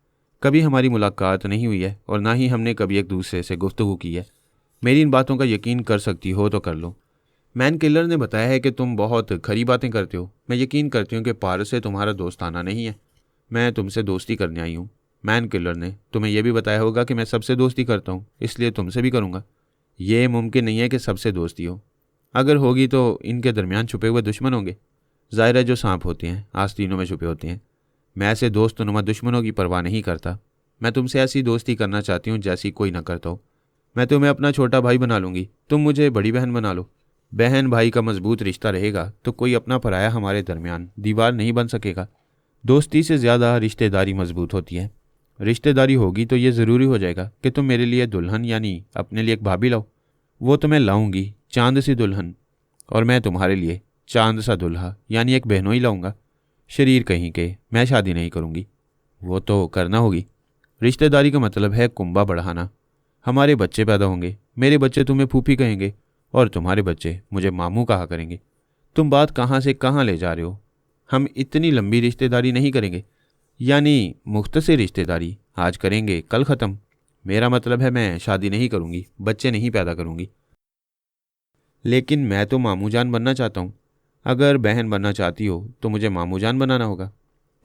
कभी हमारी मुलाकात नहीं हुई है और ना ही हमने कभी एक दूसरे से गुफ्तगू की है। मेरी इन बातों का यकीन कर सकती हो तो कर लो। मैन किलर ने बताया है कि तुम बहुत खरी बातें करते हो। मैं यकीन करती हूँ कि पारस से तुम्हारा दोस्ताना नहीं है। मैं तुमसे दोस्ती करने आई हूँ। मैन किलर ने तुम्हें यह भी बताया होगा कि मैं सबसे दोस्ती करता हूँ, इसलिए तुमसे भी करूँगा। ये मुमकिन नहीं है कि सबसे दोस्ती हो। अगर होगी तो इनके दरमियान छुपे हुए दुश्मन होंगे। ज़ाहिर है जो सांप होते हैं आस्तीनों में छुपे होते हैं। मैं ऐसे दोस्त नुमा दुश्मनों की परवाह नहीं करता। मैं तुमसे ऐसी दोस्ती करना चाहती हूँ जैसी कोई ना करता हो। मैं तुम्हें अपना छोटा भाई बना लूँगी, तुम मुझे बड़ी बहन बना लो। बहन भाई का मजबूत रिश्ता रहेगा तो कोई अपना पराया हमारे दरमियान दीवार नहीं बन सकेगा। दोस्ती से ज़्यादा रिश्तेदारी मजबूत होती है। रिश्तेदारी होगी तो ये ज़रूरी हो जाएगा कि तुम मेरे लिए दुल्हन यानी अपने लिए एक भाभी लाओ। वो तो मैं लाऊंगी, चांद सी दुल्हन, और मैं तुम्हारे लिए चांद सा दुल्हा यानी एक बहनोई लाऊंगा। शरीर कहीं के, मैं शादी नहीं करूंगी। वो तो करना होगी। रिश्तेदारी का मतलब है कुंबा बढ़ाना। हमारे बच्चे पैदा होंगे, मेरे बच्चे तुम्हें फूफी कहेंगे और तुम्हारे बच्चे मुझे मामू कहा करेंगे। तुम बात कहाँ से कहाँ ले जा रहे हो? हम इतनी लंबी रिश्तेदारी नहीं करेंगे, यानी मुख्तसर रिश्तेदारी आज करेंगे कल ख़त्म। मेरा मतलब है मैं शादी नहीं करूंगी, बच्चे नहीं पैदा करूंगी। लेकिन मैं तो मामू जान बनना चाहता हूँ। अगर बहन बनना चाहती हो तो मुझे मामू जान बनाना होगा।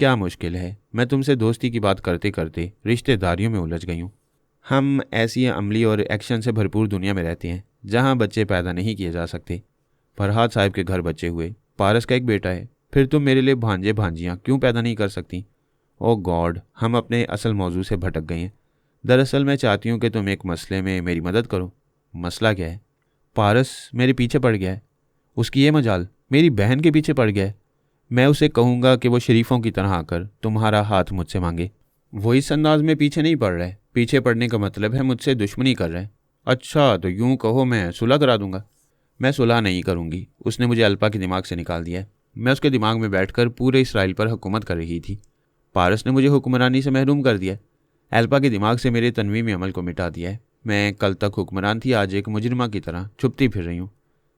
क्या मुश्किल है? मैं तुमसे दोस्ती की बात करते करते रिश्तेदारियों में उलझ गई हूँ। हम ऐसी अमली और एक्शन से भरपूर दुनिया में रहते हैं जहाँ बच्चे पैदा नहीं किए जा सकते। फरहाद साहब के घर बच्चे हुए, पारस का एक बेटा है, फिर तुम मेरे लिए भांजे भांजियाँ क्यों पैदा नहीं कर सकती? ओ गॉड, हम अपने असल मौजू से भटक गए हैं। दरअसल मैं चाहती हूँ कि तुम एक मसले में मेरी मदद करो। मसला क्या है? पारस मेरे पीछे पड़ गया है। उसकी ये मजाल मेरी बहन के पीछे पड़ गया है। मैं उसे कहूँगा कि वो शरीफों की तरह आकर तुम्हारा हाथ मुझसे मांगे। वो इस अंदाज में पीछे नहीं पड़ रहा है। पीछे पड़ने का मतलब है मुझसे दुश्मनी कर रहा है। अच्छा तो यूँ कहो मैं सुलह करा दूंगा। मैं सुलह नहीं करूँगी। उसने मुझे अल्पा के दिमाग से निकाल दिया है। मैं उसके दिमाग में बैठकर पूरे इसराइल पर हुकूमत कर रही थी। पारस ने मुझे हुक्मरानी से महरूम कर दिया। अल्पा के दिमाग से मेरे तनवीमी अमल को मिटा दिया है। मैं कल तक हुक्मरान थी, आज एक मुजरिमा की तरह छुपती फिर रही हूँ।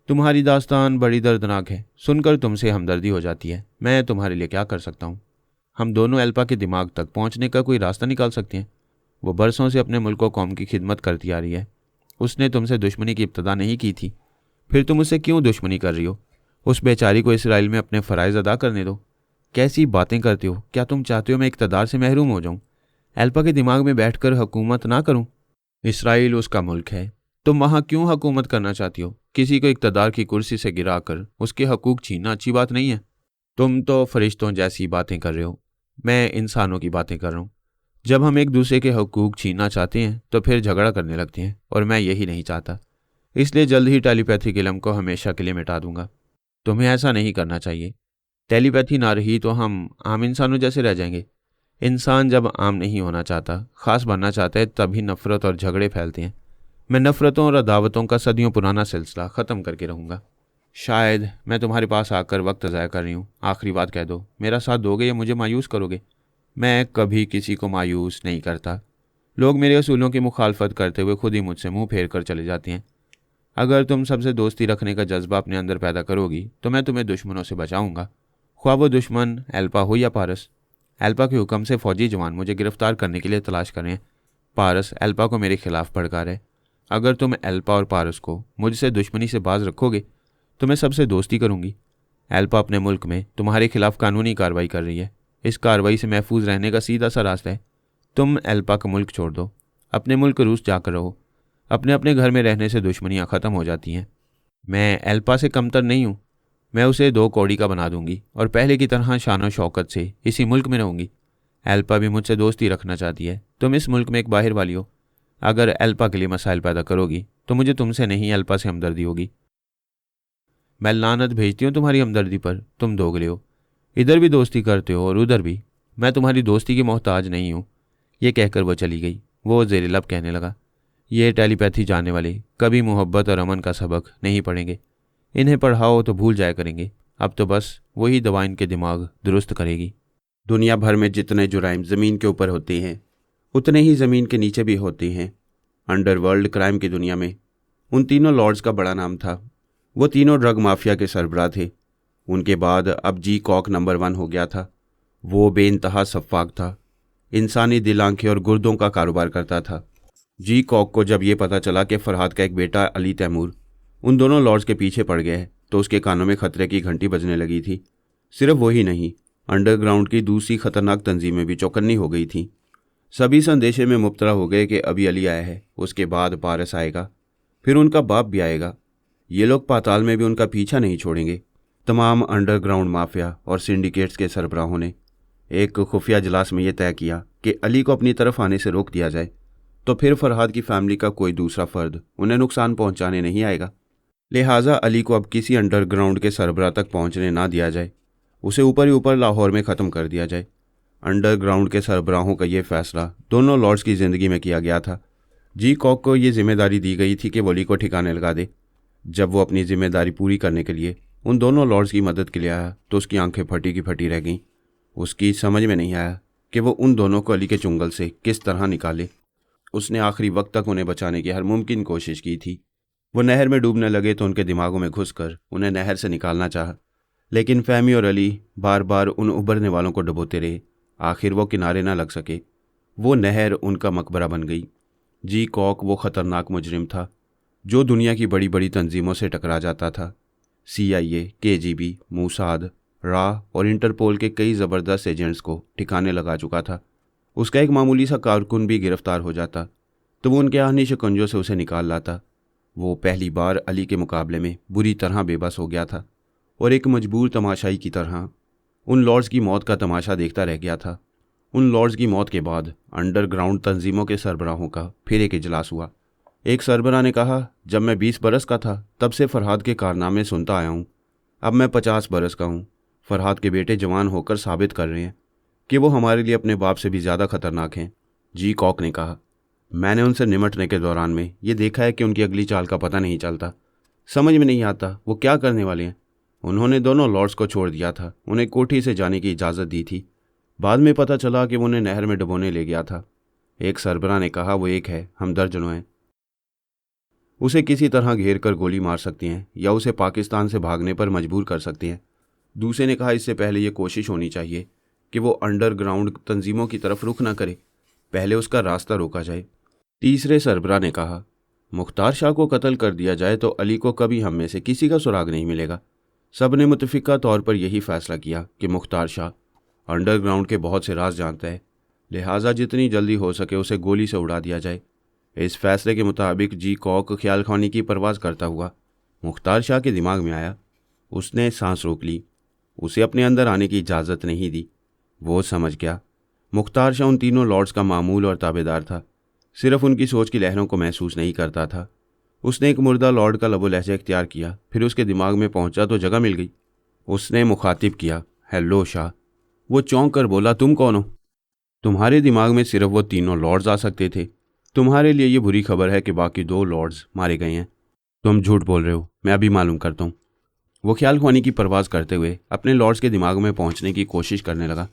तुम्हारी दास्तान बड़ी दर्दनाक है, सुनकर तुमसे हमदर्दी हो जाती है। मैं तुम्हारे लिए क्या कर सकता हूँ? हम दोनों अल्पा के दिमाग तक पहुँचने का कोई रास्ता निकाल सकते हैं। वो बरसों से अपने मुल्क व कौम की खिदमत करती आ रही है। उसने तुमसे दुश्मनी की इब्तदा नहीं की थी, फिर तुम उससे क्यों दुश्मनी कर रही हो? उस बेचारी को इसराइल में अपने फ़राइज़ अदा करने दो। कैसी बातें करते हो? क्या तुम चाहते हो मैं इक़्तिदार से महरूम हो जाऊँ? अल्पा के दिमाग में बैठकर हुकूमत ना करूँ? इसराइल उसका मुल्क है, तुम वहाँ क्यों हुकूमत करना चाहती हो? किसी को इक़्तिदार की कुर्सी से गिराकर उसके हकूक़ छीनना अच्छी बात नहीं है। तुम तो फरिश्तों जैसी बातें कर रहे हो, मैं इंसानों की बातें कर रहा हूँ। जब हम एक दूसरे के हकूक़ छीनना चाहते हैं तो फिर झगड़ा करने लगते हैं, और मैं यही नहीं चाहता। इसलिए जल्द ही टेलीपैथी के इल्म को हमेशा के लिए मिटा दूंगा। तुम्हें ऐसा नहीं करना चाहिए। टेलीपैथी ना रही तो हम आम इंसानों जैसे रह जाएंगे। इंसान जब आम नहीं होना चाहता, ख़ास बनना चाहता है, तभी नफ़रत और झगड़े फैलते हैं। मैं नफ़रतों और अदावतों का सदियों पुराना सिलसिला ख़त्म करके रहूँगा। शायद मैं तुम्हारे पास आकर वक्त ज़ाया कर रही हूँ। आखिरी बात कह दो, मेरा साथ दोगे या मुझे मायूस करोगे? मैं कभी किसी को मायूस नहीं करता। लोग मेरे असूलों की मुखालफत करते हुए खुद ही मुझसे मुँह फेर कर चले जाते हैं। अगर तुम सबसे दोस्ती रखने का जज्बा अपने अंदर पैदा करोगी तो मैं तुम्हें दुश्मनों से बचाऊंगा, ख्वाह वो दुश्मन अल्पा हो या पारस। अल्पा के हुक्म से फ़ौजी जवान मुझे गिरफ्तार करने के लिए तलाश कर रहे हैं। पारस अल्पा को मेरे खिलाफ भड़का रहे। अगर तुम अल्पा और पारस को मुझसे दुश्मनी से बाज रखोगे तो मैं सबसे दोस्ती करूंगी। अल्पा अपने मुल्क में तुम्हारे खिलाफ कानूनी कार्रवाई कर रही है। इस कार्रवाई से महफूज रहने का सीधा सा रास्ता है, तुम अल्पा का मुल्क छोड़ दो, अपने मुल्क रूस जाकर रहो। अपने अपने घर में रहने से दुश्मनियाँ ख़त्म हो जाती हैं। मैं एल्पा से कमतर नहीं हूँ। मैं उसे 2 कौड़ी का बना दूंगी और पहले की तरह शान शौकत से इसी मुल्क में रहूंगी। एल्पा भी मुझसे दोस्ती रखना चाहती है। तुम इस मुल्क में एक बाहर वाली हो। अगर एल्पा के लिए मसाइल पैदा करोगी तो मुझे तुमसे नहीं, एल्पा से हमदर्दी होगी। मैं लानत भेजती हूँ तुम्हारी हमदर्दी पर। तुम दोगले हो, इधर भी दोस्ती करते हो और उधर भी। मैं तुम्हारी दोस्ती की मोहताज नहीं हूँ। ये कहकर वह चली गई। वो ज़ेरे लब कहने लगा, ये टेलीपैथी जानने वाले कभी मोहब्बत और अमन का सबक नहीं पढ़ेंगे। इन्हें पढ़ाओ तो भूल जाया करेंगे। अब तो बस वही दवा इनके दिमाग दुरुस्त करेगी। दुनिया भर में जितने जुराइम ज़मीन के ऊपर होते हैं उतने ही ज़मीन के नीचे भी होते हैं। अंडरवर्ल्ड क्राइम की दुनिया में उन तीनों लॉर्ड्स का बड़ा नाम था। वो तीनों ड्रग माफिया के सरबराह थे। उनके बाद अब जी कॉक नंबर 1 हो गया था। वो बेइंतहा सफ्फाक था। इंसानी दिल, आंखें और गुर्दों का कारोबार करता था। जी कॉक को जब ये पता चला कि फरहाद का एक बेटा अली तैमूर उन दोनों लॉर्ड्स के पीछे पड़ गया है तो उसके कानों में खतरे की घंटी बजने लगी थी। सिर्फ वही नहीं, अंडरग्राउंड की दूसरी खतरनाक तंजीमें भी चौकन्नी हो गई थीं। सभी संदेशे में मुब्तला हो गए कि अभी अली आया है, उसके बाद पारस आएगा, फिर उनका बाप भी आएगा। ये लोग पाताल में भी उनका पीछा नहीं छोड़ेंगे। तमाम अंडरग्राउंड माफिया और सिंडिकेट्स के सरबराहों ने एक खुफिया इजलास में यह तय किया कि अली को अपनी तरफ आने से रोक दिया जाए, तो फिर फरहाद की फैमिली का कोई दूसरा फर्द उन्हें नुकसान पहुंचाने नहीं आएगा। लिहाजा अली को अब किसी अंडरग्राउंड के सरबराह तक पहुंचने ना दिया जाए, उसे ऊपर ही ऊपर लाहौर में ख़त्म कर दिया जाए। अंडरग्राउंड के सरबराहों का ये फैसला दोनों लॉर्ड्स की ज़िंदगी में किया गया था। जी कॉक को ये जिम्मेदारी दी गई थी कि वो अली को ठिकाने लगा दे। जब वो अपनी जिम्मेदारी पूरी करने के लिए उन दोनों लॉर्ड्स की मदद के लिए आया तो उसकी आंखें फटी की फटी रह गईं। उसकी समझ में नहीं आया कि वो उन दोनों को अली के चुंगल से किस तरह निकाले। उसने आखिरी वक्त तक उन्हें बचाने की हर मुमकिन कोशिश की थी। वो नहर में डूबने लगे तो उनके दिमागों में घुसकर उन्हें नहर से निकालना चाहा, लेकिन फहमी और अली बार बार उन उभरने वालों को डुबोते रहे। आखिर वो किनारे ना लग सके। वो नहर उनका मकबरा बन गई। जी कॉक वो ख़तरनाक मुजरिम था जो दुनिया की बड़ी बड़ी तंजीमों से टकरा जाता था। CIA, KGB, मूसाद, राह और इंटरपोल के कई ज़बरदस्त एजेंट्स को ठिकाने लगा चुका था। उसका एक मामूली सा कारकुन भी गिरफ्तार हो जाता तो वो उनके आहनी शिकंजों से उसे निकाल लाता। वो पहली बार अली के मुकाबले में बुरी तरह बेबस हो गया था और एक मजबूर तमाशाई की तरह उन लॉर्ड्स की मौत का तमाशा देखता रह गया था। उन लॉर्ड्स की मौत के बाद अंडरग्राउंड तंजीमों के सरबराहों का फिर एक इजलास हुआ। एक सरबराह ने कहा, जब मैं 20 बरस का था तब से फरहाद के कारनामे सुनता आया हूँ। अब मैं 50 बरस का हूँ। फरहाद के बेटे जवान होकर साबित कर रहे हैं कि वो हमारे लिए अपने बाप से भी ज़्यादा खतरनाक हैं। जी कॉक ने कहा, मैंने उनसे निमटने के दौरान में ये देखा है कि उनकी अगली चाल का पता नहीं चलता। समझ में नहीं आता वो क्या करने वाले हैं। उन्होंने दोनों लॉर्ड्स को छोड़ दिया था, उन्हें कोठी से जाने की इजाज़त दी थी। बाद में पता चला कि वो उन्हें नहर में डुबोने ले गया था। एक सरबराह ने कहा, वो एक है, हम दर्जनों हैं। उसे किसी तरह घेर कर गोली मार सकती हैं या उसे पाकिस्तान से भागने पर मजबूर कर सकती हैं। दूसरे ने कहा, इससे पहले ये कोशिश होनी चाहिए कि वो अंडरग्राउंड तंजीमों की तरफ रुख न करे, पहले उसका रास्ता रोका जाए। तीसरे सरबराह ने कहा, मुख्तार शाह को कत्ल कर दिया जाए तो अली को कभी हम में से किसी का सुराग नहीं मिलेगा। सब ने मुतफिका तौर पर यही फैसला किया कि मुख्तार शाह अंडरग्राउंड के बहुत से राज जानता है, लिहाजा जितनी जल्दी हो सके उसे गोली से उड़ा दिया जाए। इस फैसले के मुताबिक जी कॉक ख्याल खानी की परवाज़ करता हुआ मुख्तार शाह के दिमाग में आया। उसने सांस रोक ली। उसे अपने अंदर आने की इजाज़त नहीं दी। वो समझ गया मुख्तार शाह उन तीनों लॉर्ड्स का मामूल और ताबेदार था, सिर्फ उनकी सोच की लहरों को महसूस नहीं करता था। उसने एक मुर्दा लॉर्ड का लबो लहजा इख्तियार किया, फिर उसके दिमाग में पहुंचा तो जगह मिल गई। उसने मुखातिब किया, हेलो शाह। वो चौंक कर बोला, तुम कौन हो? तुम्हारे दिमाग में सिर्फ वो तीनों लॉर्ड्स आ सकते थे। तुम्हारे लिए ये बुरी खबर है कि बाकी 2 लॉर्ड्स मारे गए हैं। तुम झूठ बोल रहे हो, मैं अभी मालूम करता हूँ। वो ख्याल खुआनी की परवाज़ करते हुए अपने लॉर्ड्स के दिमाग में पहुंचने की कोशिश करने लगा।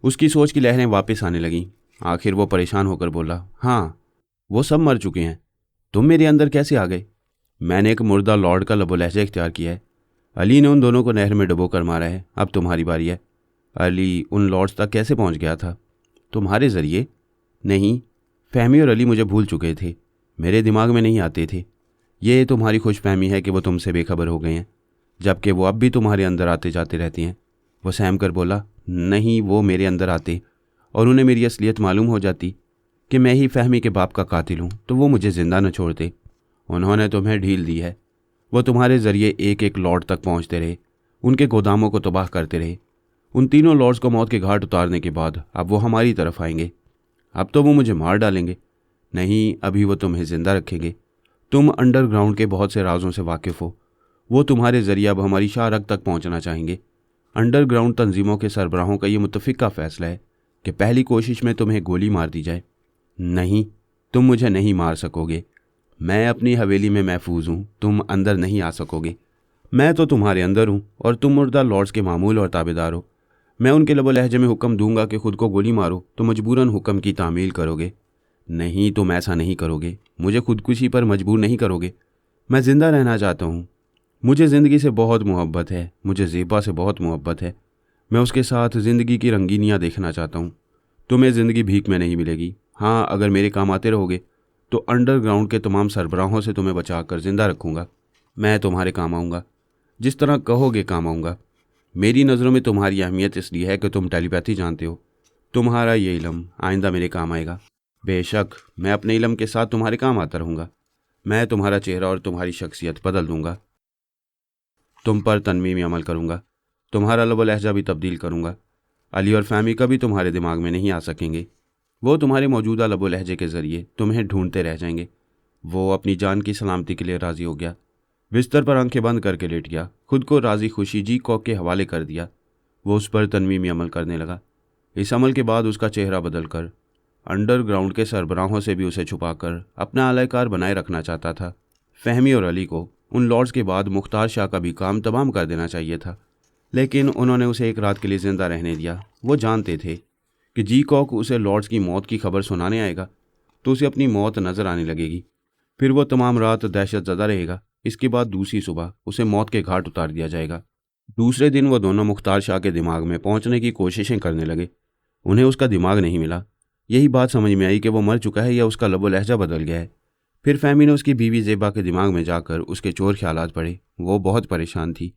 उसकी सोच की लहरें वापस आने लगीं। आखिर वो परेशान होकर बोला, हाँ, वो सब मर चुके हैं। तुम मेरे अंदर कैसे आ गए? मैंने एक मुर्दा लॉर्ड का लबो लहजा इख्तियार किया है। अली ने उन दोनों को नहर में डुबो कर मारा है। अब तुम्हारी बारी है। अली उन लॉर्ड्स तक कैसे पहुंच गया था? तुम्हारे ज़रिए? नहीं, फहमी और अली मुझे भूल चुके थे, मेरे दिमाग में नहीं आते थे। ये तुम्हारी खुशफहमी है कि वो तुमसे बेखबर हो गए हैं, जबकि वो अब भी तुम्हारे अंदर आते जाते रहती हैं। वो सहम कर बोला, नहीं, वो मेरे अंदर आते और उन्हें मेरी असलियत मालूम हो जाती कि मैं ही फहमी के बाप का कातिल हूँ तो वो मुझे जिंदा न छोड़ते। उन्होंने तुम्हें ढील दी है। वो तुम्हारे जरिए एक एक लॉर्ड तक पहुँचते रहे, उनके गोदामों को तबाह करते रहे। उन तीनों लॉर्ड्स को मौत के घाट उतारने के बाद अब वो हमारी तरफ आएंगे। अब तो वो मुझे मार डालेंगे। नहीं, अभी वो तुम्हें जिंदा रखेंगे। तुम अंडरग्राउंड के बहुत से राजों से वाकिफ हो। वो तुम्हारे जरिए अब हमारी शाहरग तक पहुंचना चाहेंगे। अंडरग्राउंड तंजीमों के सरबराहों का ये मुत्तफिक फैसला है कि पहली कोशिश में तुम्हें गोली मार दी जाए। नहीं, तुम मुझे नहीं मार सकोगे। मैं अपनी हवेली में महफूज हूँ, तुम अंदर नहीं आ सकोगे। मैं तो तुम्हारे अंदर हूँ और तुम मुर्दा लॉर्ड्स के मामूल और ताबेदार हो। मैं उनके लबो लहजे में हुक्म दूंगा कि खुद को गोली मारो तो मजबूरन हुक्म की तामील करोगे। नहीं, तुम ऐसा नहीं करोगे। मुझे खुदकुशी पर मजबूर नहीं करोगे। मैं ज़िंदा रहना चाहता हूँ। मुझे ज़िंदगी से बहुत मोहब्बत है। मुझे ज़ेबा से बहुत मोहब्बत है। मैं उसके साथ ज़िंदगी की रंगीनियाँ देखना चाहता हूँ। तुम्हें ज़िंदगी भीख में नहीं मिलेगी। हाँ, अगर मेरे काम आते रहोगे तो अंडरग्राउंड के तमाम सरबराहों से तुम्हें बचा कर जिंदा रखूँगा। मैं तुम्हारे काम आऊँगा, जिस तरह कहोगे काम आऊँगा। मेरी नज़रों में तुम्हारी अहमियत इसलिए है कि तुम टेलीपैथी जानते हो। तुम्हारा ये इल्म आइंदा मेरे काम आएगा। बेशक मैं अपने इल्म के साथ तुम्हारे काम आता रहूँगा। मैं तुम्हारा चेहरा और तुम्हारी शख्सियत बदल दूँगा। तुम पर तनमीमी अमल करूँगा। तुम्हारा लब लहजा भी तब्दील करूँगा। अली और फहमी कभी तुम्हारे दिमाग में नहीं आ सकेंगे। वो तुम्हारे मौजूदा लब लहजे के ज़रिए तुम्हें ढूंढते रह जाएंगे। वो अपनी जान की सलामती के लिए राज़ी हो गया। बिस्तर पर आंखें बंद करके लेट गया। खुद को राज़ी खुशी जी कॉक के हवाले कर दिया। वो उस पर तनमीमी अमल करने लगा। इस अमल के बाद उसका चेहरा बदल कर अंडरग्राउंड के सरबराहों से भी उसे छुपाकर अपना आलाकार बनाए रखना चाहता था। फहमी और अली को उन लॉर्ड्स के बाद मुख्तार शाह का भी काम तमाम कर देना चाहिए था, लेकिन उन्होंने उसे एक रात के लिए ज़िंदा रहने दिया। वो जानते थे कि जी कॉक उसे लॉर्ड्स की मौत की खबर सुनाने आएगा तो उसे अपनी मौत नज़र आने लगेगी। फिर वो तमाम रात दहशत ज़दा रहेगा। इसके बाद दूसरी सुबह उसे मौत के घाट उतार दिया जाएगा। दूसरे दिन वो दोनों मुख्तार शाह के दिमाग में पहुंचने की कोशिशें करने लगे। उन्हें उसका दिमाग नहीं मिला। यही बात समझ में आई कि वो मर चुका है या उसका लबो लहजा बदल गया है। फिर फहमी ने उसकी बीवी ज़ेबा के दिमाग में जाकर उसके चोर ख्यालात पढ़े। वो बहुत परेशान थी।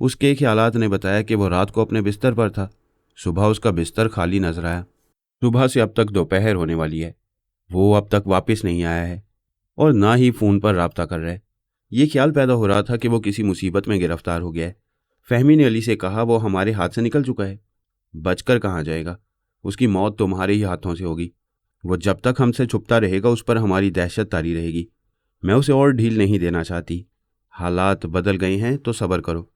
उसके ख्यालात ने बताया कि वो रात को अपने बिस्तर पर था। सुबह उसका बिस्तर खाली नजर आया। सुबह से अब तक दोपहर होने वाली है। वो अब तक वापस नहीं आया है और ना ही फ़ोन पर राब्ता कर रहा है। ये ख्याल पैदा हो रहा था कि वो किसी मुसीबत में गिरफ्तार हो गया है। फहमी ने अली से कहा, वो हमारे हाथ से निकल चुका है, बचकर कहाँ जाएगा। उसकी मौत तुम्हारे ही हाथों से होगी। वो जब तक हमसे छुपता रहेगा उस पर हमारी दहशत तारी रहेगी। मैं उसे और ढील नहीं देना चाहती। हालात बदल गए हैं तो सब्र करो।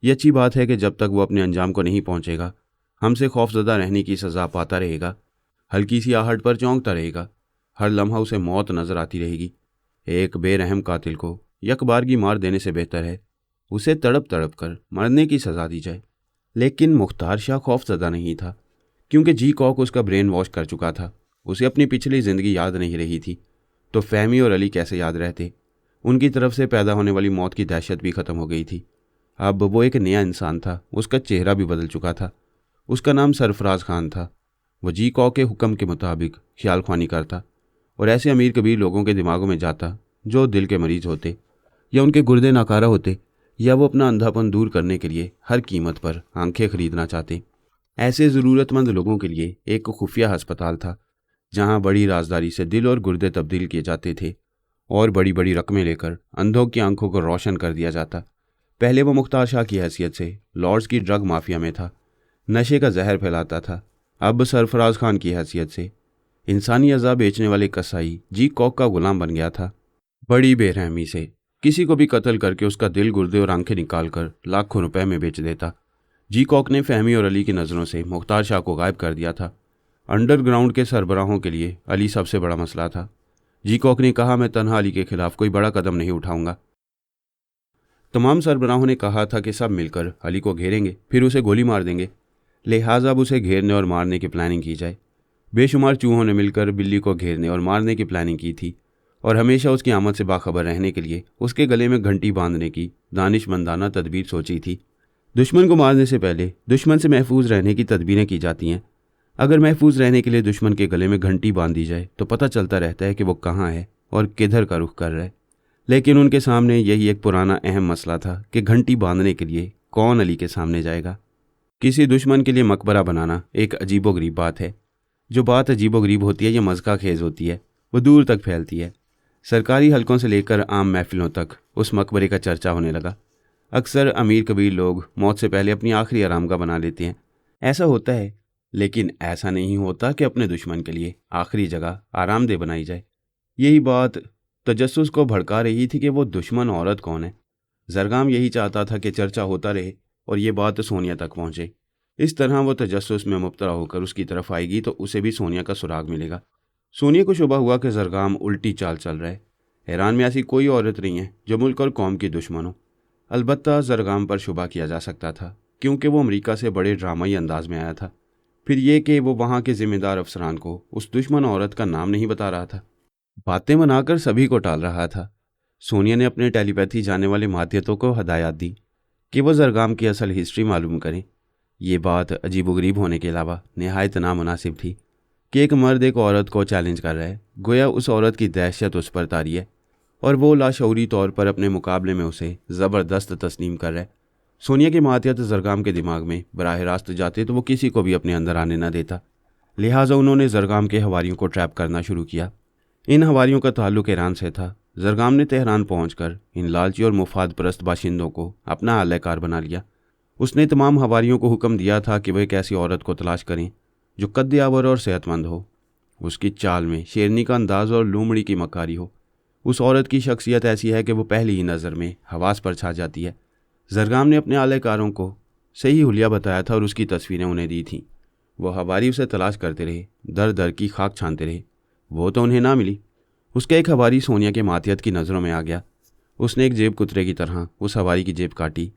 ये अच्छी बात है कि जब तक वो अपने अंजाम को नहीं पहुंचेगा हमसे खौफजदा रहने की सज़ा पाता रहेगा। हल्की सी आहट पर चौंकता रहेगा। हर लम्हा उसे मौत नज़र आती रहेगी। एक बेरहम कातिल को यकबारगी मार देने से बेहतर है उसे तड़प तड़प कर मरने की सज़ा दी जाए। लेकिन मुख्तार शाह खौफजदा नहीं था, क्योंकि जी कॉक उसका ब्रेन वॉश कर चुका था। उसे अपनी पिछली ज़िंदगी याद नहीं रही थी, तो फहमी और अली कैसे याद रहते। उनकी तरफ से पैदा होने वाली मौत की दहशत भी ख़त्म हो गई थी। अब वो एक नया इंसान था। उसका चेहरा भी बदल चुका था। उसका नाम सरफराज खान था। वो जी कॉक के हुक्म के मुताबिक ख्याल ख्वानी करता और ऐसे अमीर कबीर लोगों के दिमागों में जाता जो दिल के मरीज़ होते या उनके गुर्दे नाकारा होते या वो अपना अंधापन दूर करने के लिए हर कीमत पर आंखें खरीदना चाहते। ऐसे ज़रूरतमंद लोगों के लिए एक खुफिया अस्पताल था जहां बड़ी राजदारी से दिल और गुर्दे तब्दील किए जाते थे और बड़ी बड़ी रकमें लेकर अंधों की आंखों को रोशन कर दिया जाता। पहले वो मुख्तार शाह की हैसियत से लॉर्ड्स की ड्रग माफिया में था, नशे का जहर फैलाता था। अब सरफराज खान की हैसियत से इंसानी अज़ा बेचने वाले कसाई जी कॉक का गुलाम बन गया था। बड़ी बेरहमी से किसी को भी कत्ल करके उसका दिल, गुर्दे और आंखें निकाल कर लाखों रुपए में बेच देता। जी कॉक ने फहमी और अली की नज़रों से मुख्तार शाह को गायब कर दिया था। अंडरग्राउंड के सरबराहों के लिए अली सबसे बड़ा मसला था। जी कॉक ने कहा, मैं तन्हा अली के खिलाफ कोई बड़ा कदम नहीं उठाऊंगा। तमाम सरबराहों ने कहा था कि सब मिलकर अली को घेरेंगे, फिर उसे गोली मार देंगे। लिहाजा अब उसे घेरने और मारने की प्लानिंग की जाए। बेशुमार चूहों ने मिलकर बिल्ली को घेरने और मारने की प्लानिंग की थी और हमेशा उसकी आमद से बाखबर रहने के लिए उसके गले में घंटी बांधने की दानिशमंदाना तदबीर सोची थी। दुश्मन को मारने से पहले दुश्मन से महफूज रहने की तदबीरें की जाती हैं। अगर महफूज रहने के लिए दुश्मन के गले में घंटी बांध दी जाए तो पता चलता रहता है कि वो कहाँ है और किधर का रुख कर रहा है। लेकिन उनके सामने यही एक पुराना अहम मसला था कि घंटी बांधने के लिए कौन अली के सामने जाएगा। किसी दुश्मन के लिए मकबरा बनाना एक अजीबोगरीब बात है। जो बात अजीबोगरीब होती है या मज़का खेज होती है वो दूर तक फैलती है। सरकारी हलकों से लेकर आम महफिलों तक उस मकबरे का चर्चा होने लगा। अक्सर अमीर कबीर लोग मौत से पहले अपनी आखिरी आरामगाह बना लेते हैं। ऐसा होता है, लेकिन ऐसा नहीं होता कि अपने दुश्मन के लिए आखिरी जगह आरामदेह बनाई जाए। यही बात तजस्सुस को भड़का रही थी कि वो दुश्मन औरत कौन है। जरगाम यही चाहता था कि चर्चा होता रहे और ये बात सोनिया तक पहुंचे। इस तरह वो तजस्सुस में मुब्तला होकर उसकी तरफ आएगी तो उसे भी सोनिया का सुराग मिलेगा। सोनिया को शुबा हुआ कि जरगाम उल्टी चाल चल रहा है। ईरान में ऐसी कोई औरत नहीं है जो मुल्क और कौम की दुश्मन हो। अलबत्ता जरगाम पर शुबा किया जा सकता था क्योंकि वो अमेरिका से बड़े ड्रामाई अंदाज में आया था। फिर ये कि वो वहाँ के जिम्मेदार अफसरान को उस दुश्मन औरत का नाम नहीं बता रहा था, बातें बनाकर सभी को टाल रहा था। सोनिया ने अपने टेलीपैथी जाने वाले माध्यतों को हदायत दी कि वो जरगाम की असल हिस्ट्री मालूम करें। ये बात अजीबोगरीब होने के अलावा नहायत नामुनासिब थी कि एक मर्द एक औरत को चैलेंज कर रहा है, गोया उस औरत की दहशत उस पर तारी है और वो लाशऊरी तौर पर अपने मुकाबले में उसे ज़बरदस्त तस्लीम कर रहा है। सोनिया के मातियत जरगाम के दिमाग में बराह रास्त जाते तो वो किसी को भी अपने अंदर आने न देता। लिहाजा उन्होंने जरगाम के हवारियों को ट्रैप करना शुरू किया। इन हवारियों का ताल्लुक ईरान से था। जरगाम ने तेहरान पहुंचकर इन लालची और मुफाद परस्त बाशिंदों को अपना आलयकार बना लिया। उसने तमाम हवारियों को हुक्म दिया था कि वह एक ऐसी औरत को तलाश करें जो कद्यावर और सेहतमंद हो, उसकी चाल में शेरनी का अंदाज और लूमड़ी की मकारी हो। उस औरत की शख्सियत ऐसी है कि वो पहली ही नज़र में हवास पर छा जाती है। जरगाम ने अपने आलयकारों को सही हुलिया बताया था और उसकी तस्वीरें उन्हें दी थीं। वो हवारी उसे तलाश करते रहे, दर दर की खाक छानते रहे। वो तो उन्हें ना मिली। उसका एक हवारी सोनिया के मातियत की नज़रों में आ गया। उसने एक जेब कुतरे की तरह उस हवारी की जेब काटी।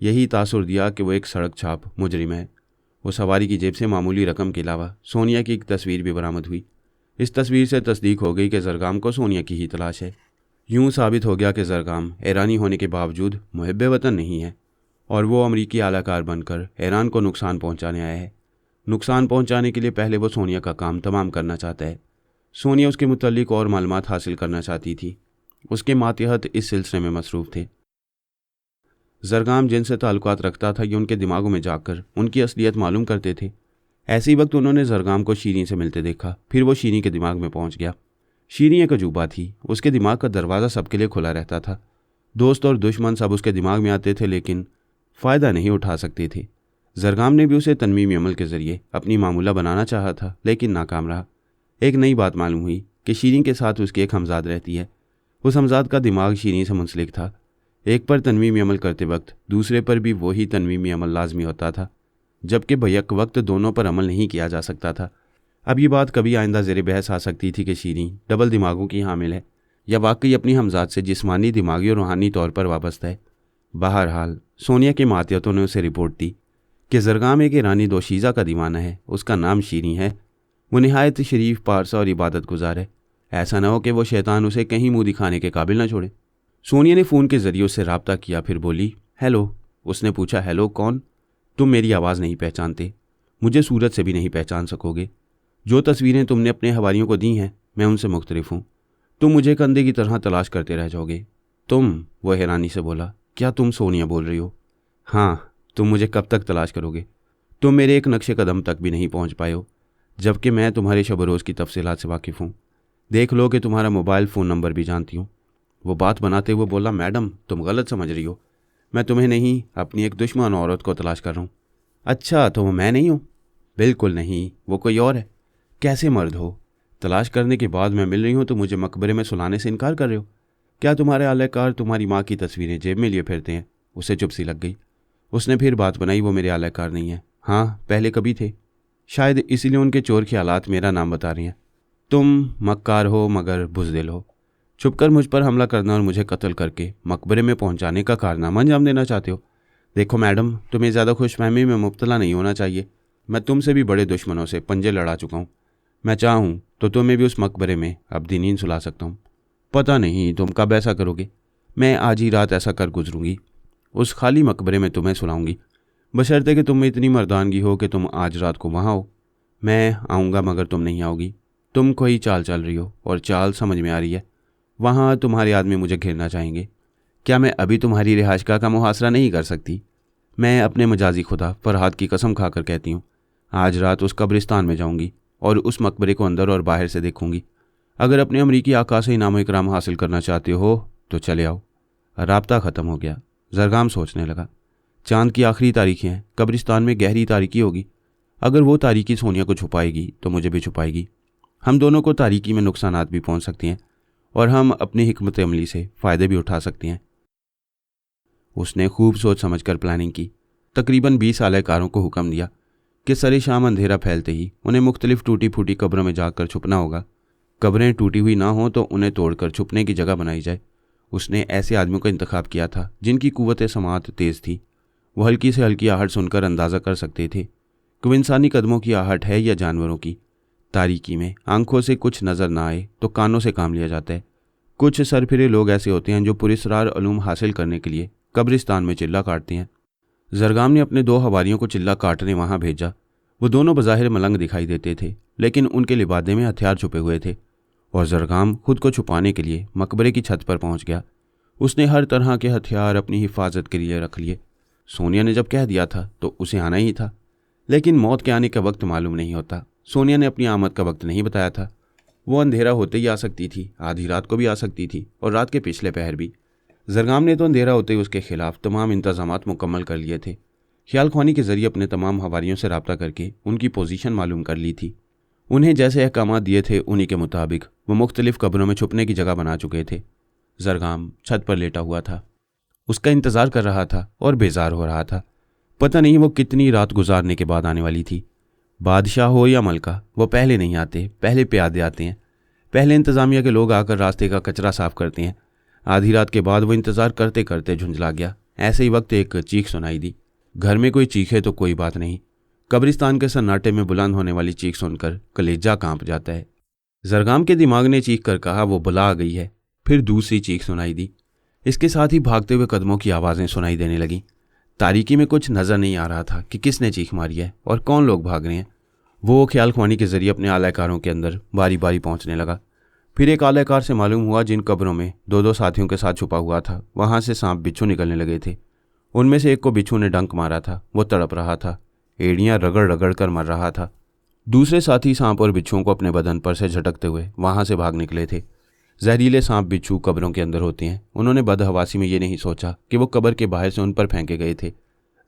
यही तासुर दिया कि वो एक सड़क छाप मुजरिम है। उस हवारी की जेब से मामूली रकम के अलावा सोनिया की एक तस्वीर भी बरामद हुई। इस तस्वीर से तस्दीक हो गई कि जरगाम को सोनिया की ही तलाश है। यूं साबित हो गया कि जरगाम ईरानी होने के बावजूद मुहिब्बे वतन नहीं है और वो अमरीकी आलाकार बनकर ईरान को नुकसान पहुंचाने आया है। नुकसान पहुंचाने के लिए पहले वो सोनिया का काम तमाम करना चाहता है। सोनिया उसके मुतल्लिक और मालूमात हासिल करना चाहती थी। उसके मातिहत इस सिलसिले में मसरूफ़ थे। जरगाम जिनसे ताल्लुकात रखता था ये उनके दिमागों में जाकर उनकी असलियत मालूम करते थे। ऐसे ही वक्त उन्होंने जरगाम को शीरी से मिलते देखा। फिर वो शीरी के दिमाग में पहुंच गया। शीरी एक अजूबा थी। उसके दिमाग का दरवाज़ा सबके लिए खुला रहता था। दोस्त और दुश्मन सब उसके दिमाग में आते थे लेकिन फ़ायदा नहीं उठा सकते थे। जरगाम ने भी उसे तनमीमी अमल के ज़रिए अपनी मामूला बनाना चाहा था लेकिन नाकाम रहा। एक नई बात मालूम हुई कि शीरी के साथ उसकी एक हमजाद रहती है। उस हमजाद का दिमाग शीरी से मुंसलिक था। एक पर तनवीमी अमल करते वक्त दूसरे पर भी वही तनवीमी अमल लाजमी होता था, जबकि बैक वक्त दोनों पर अमल नहीं किया जा सकता था। अब ये बात कभी आइंदा ज़ेर बहस आ सकती थी कि शीरी डबल दिमागों की हामिल है या वाकई अपनी हमजाद से जिस्मानी, दिमागी और रूहानी तौर पर वाबस्ता है। बहरहाल सोनिया के मातियतों ने उसे रिपोर्ट दी कि जरगाम एक ईरानी दोशीज़ा का दीवाना है। उसका नाम शीरी है। वो नहायत शरीफ, पारसा और इबादत गुजार है। ऐसा ना हो कि वो शैतान उसे कहीं मुँह दिखाने के काबिल ना छोड़े। सोनिया ने फ़ोन के ज़रिए उससे रब्ता किया। फिर बोली, हेलो। उसने पूछा, हेलो कौन? तुम मेरी आवाज़ नहीं पहचानते, मुझे सूरत से भी नहीं पहचान सकोगे। जो तस्वीरें तुमने अपने हवारियों को दी हैं मैं उनसे मुख्तलिफ हूँ। तुम मुझे एक अंधे की तरह तलाश करते रह जाओगे। तुम? वो हैरानी से बोला, क्या तुम सोनिया बोल रही हो? हाँ। तुम मुझे कब तक तलाश करोगे? तुम मेरे एक नक्शे कदम तक भी नहीं पहुँच पाए हो, जबकि मैं तुम्हारे शब रोज़ की तफसीलात से वाकिफ़ हूँ। देख लो कि तुम्हारा मोबाइल फ़ोन नंबर भी जानती हूँ। वो बात बनाते हुए बोला, मैडम तुम गलत समझ रही हो। मैं तुम्हें नहीं, अपनी एक दुश्मन औरत को तलाश कर रहा हूँ। अच्छा, तो वो मैं नहीं हूँ? बिल्कुल नहीं, वो कोई और है। कैसे मर्द हो? तलाश करने के बाद मैं मिल रही हूँ तो मुझे मकबरे में सुलाने से इनकार कर रहे हो? क्या तुम्हारे आलयकार तुम्हारी माँ की तस्वीरें जेब में लिए फिरते हैं? उसे चुप सी लग गई। उसने फिर बात बनाई, वो मेरे आलयकार नहीं है। हाँ, पहले कभी थे, शायद इसीलिए उनके चोर ख्यालात मेरा नाम बता रही हैं। तुम मक्कार हो मगर बुज़दिल हो। छुपकर मुझ पर हमला करना और मुझे कत्ल करके मकबरे में पहुंचाने का कारनामा अंजाम देना चाहते हो। देखो मैडम, तुम्हें ज़्यादा खुशफहमी में मुब्तला नहीं होना चाहिए। मैं तुमसे भी बड़े दुश्मनों से पंजे लड़ा चुका हूँ। मैं चाहूँ तो तुम्हें भी उस मकबरे में अब्दी नींद सुला सकता हूँ। पता नहीं तुम कब ऐसा करोगे। मैं आज ही रात ऐसा कर गुजरूंगी। उस खाली मकबरे में तुम्हें सुलाऊंगी, बशर्ते कि तुम में इतनी मर्दानगी हो कि तुम आज रात को वहाँ हो। मैं आऊँगा मगर तुम नहीं आओगी। तुम कोई चाल चल रही हो और चाल समझ में आ रही है। वहाँ तुम्हारे आदमी मुझे घेरना चाहेंगे। क्या मैं अभी तुम्हारी रिहाइशगाह का मुहासरा नहीं कर सकती? मैं अपने मजाजी खुदा फरहाद की कसम खाकर कहती हूँ, आज रात उस कब्रिस्तान में जाऊँगी। और उस मकबरे को अंदर और बाहर से देखूंगी। अगर अपने अमरीकी आका से इनाम इकराम हासिल करना चाहते हो तो चले आओ। राब्ता ख़त्म हो गया। जरगाम सोचने लगा, चांद की आखिरी तारीखें हैं, कब्रिस्तान में गहरी तारीकी होगी। अगर वो तारीकी सोनिया को छुपाएगी तो मुझे भी छुपाएगी। हम दोनों को तारीकी में नुकसानात भी पहुंच सकती हैं और हम अपनी हिकमत अमली से फ़ायदे भी उठा सकती हैं। उसने खूब सोच समझकर प्लानिंग की। तकरीबन 20 आलाकारों को हुक्म दिया कि सरे शाम अंधेरा फैलते ही उन्हें मुख्तलिफ टूटी फूटी कब्रों में जाकर छुपना होगा। कब्रें टूटी हुई ना हों तो उन्हें तोड़कर छुपने की जगह बनाई जाए। उसने ऐसे आदमियों का इंतखाब किया था जिनकी कुव्वत समाअत तेज़ थी। वो हल्की से हल्की आहट सुनकर अंदाज़ा कर सकते थे कि वो इंसानी कदमों की आहट है या जानवरों की। तारीकी में आंखों से कुछ नज़र ना आए तो कानों से काम लिया जाता है। कुछ सरफिरे लोग ऐसे होते हैं जो पुरस्रार उलूम हासिल करने के लिए कब्रिस्तान में चिल्ला काटते हैं। जरगाम ने अपने 2 हवारियों को चिल्ला काटने वहाँ भेजा। वो दोनों बज़ाहिर मलंग दिखाई देते थे, लेकिन उनके लिबादे में हथियार छुपे हुए थे और जरगाम खुद को छुपाने के लिए मकबरे की छत पर पहुंच गया। उसने हर तरह के हथियार अपनी हिफाजत के लिए रख लिए। सोनिया ने जब कह दिया था तो उसे आना ही था, लेकिन मौत के आने का वक्त मालूम नहीं होता। सोनिया ने अपनी आमद का वक्त नहीं बताया था। वो अंधेरा होते ही आ सकती थी, आधी रात को भी आ सकती थी और रात के पिछले पहर भी। जरगाम ने तो अंधेरा होते ही उसके खिलाफ तमाम इंतजामात मुकम्मल कर लिए थे। ख्याल ख्वानी के जरिए अपने तमाम हवारियों से रब्ता करके उनकी पोजीशन मालूम कर ली थी। उन्हें जैसे अहकाम दिए थे उन्हीं के मुताबिक वो मुख्तलिफ कब्रों में छुपने की जगह बना चुके थे। जरगाम छत पर लेटा हुआ था, उसका इंतज़ार कर रहा था और बेजार हो रहा था। पता नहीं वो कितनी रात गुजारने के बाद आने वाली थी। बादशाह हो या मलका, वो पहले नहीं आते, पहले प्यादे आते हैं। पहले इंतज़ामिया के लोग आकर रास्ते का कचरा साफ करते हैं। आधी रात के बाद वो इंतज़ार करते करते झुंझला गया। ऐसे ही वक्त एक चीख सुनाई दी। घर में कोई चीखे तो कोई बात नहीं, कब्रिस्तान के सन्नाटे में बुलंद होने वाली चीख सुनकर कलेजा कांप जाता है। जरगाम के दिमाग ने चीख कर कहा वो बुला आ गई है। फिर दूसरी चीख सुनाई दी। इसके साथ ही भागते हुए कदमों की आवाज़ें सुनाई देने लगीं। तारीकी में कुछ नज़र नहीं आ रहा था कि किसने चीख मारी है और कौन लोग भाग रहे हैं। वो ख्याल ख्वानी के जरिए अपने आलाकारों के अंदर बारी बारी पहुंचने लगा। फिर एक आलाकार से मालूम हुआ जिन कब्रों में 2-2 साथियों के साथ छुपा हुआ था, वहाँ से सांप बिच्छू निकलने लगे थे। उनमें से एक को बिच्छू ने डंक मारा था। वो तड़प रहा था, एड़ियाँ रगड़ रगड़ कर मर रहा था। दूसरे साथी सांप और बिच्छुओं को अपने बदन पर से झटकते हुए वहाँ से भाग निकले थे। जहरीले सांप बिच्छू कब्रों के अंदर होते हैं। उन्होंने बदहवासी में ये नहीं सोचा कि वो कब्र के बाहर से उन पर फेंके गए थे।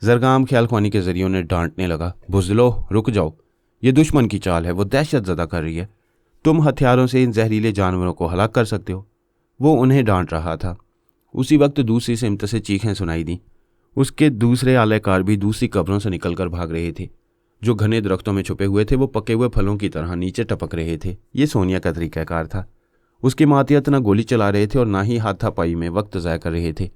जरगाम ख्याल ख्वानी के जरिए उन्हें डांटने लगा, बुज़लो, रुक जाओ, ये दुश्मन की चाल है, वो दहशत ज़दा कर रही है। तुम हथियारों से इन जहरीले जानवरों को हलाक कर सकते हो। वो उन्हें डांट रहा था। उसी वक्त दूसरी सिमत से चीखें सुनाई दी। उसके दूसरे आलाकार भी दूसरी कब्रों से निकलकर भाग रहे थे। जो घने दरख्तों में छुपे हुए थे वो पके हुए फलों की तरह नीचे टपक रहे थे। ये सोनिया का तरीक़ाकार था। उसके मातियत न गोली चला रहे थे और ना ही हाथापाई में वक्त ज़ाया कर रहे थे।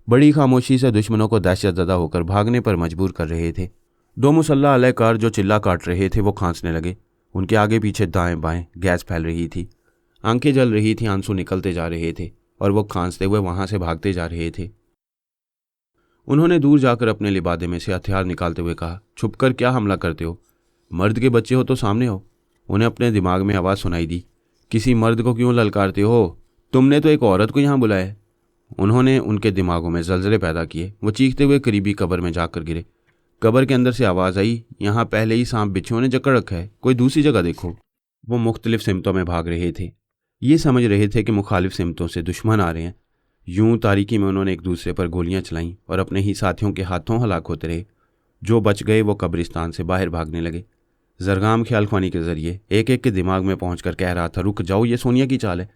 बड़ी खामोशी से दुश्मनों को दहशतज़दा होकर भागने पर मजबूर कर रहे थे। 2 मुसल्ला आलाकार जो चिल्ला काट रहे थे वो खांसने लगे। उनके आगे पीछे दाएं बाएं गैस फैल रही थी, आंखें जल रही थी, आंसू निकलते जा रहे थे और वो खांसते हुए वहां से भागते जा रहे थे। उन्होंने दूर जाकर अपने लिबादे में से हथियार निकालते हुए कहा, छुपकर क्या हमला करते हो? मर्द के बच्चे हो तो सामने हो। उन्हें अपने दिमाग में आवाज़ सुनाई दी, किसी मर्द को क्यों ललकारते हो? तुमने तो एक औरत को यहाँ बुलाया। उन्होंने उनके दिमागों में जलजले पैदा किए। वो चीखते हुए करीबी कब्र में जाकर गिरे। कब्र के अंदर से आवाज़ आई, यहाँ पहले ही सांप बिच्छुओं ने जकड़ रखा है, कोई दूसरी जगह देखो। वो मुख्तलिफ सिमतों में भाग रहे थे। ये समझ रहे थे कि मुखालिफ सिमतों से दुश्मन आ रहे हैं। यूं तारीकी में उन्होंने एक दूसरे पर गोलियां चलाईं और अपने ही साथियों के हाथों हलाक होते रहे। जो बच गए वो कब्रिस्तान से बाहर भागने लगे। जरगाम ख्याल ख्वानी के जरिए एक एक के दिमाग में पहुंचकर कह रहा था, रुक जाओ, ये सोनिया की चाल है,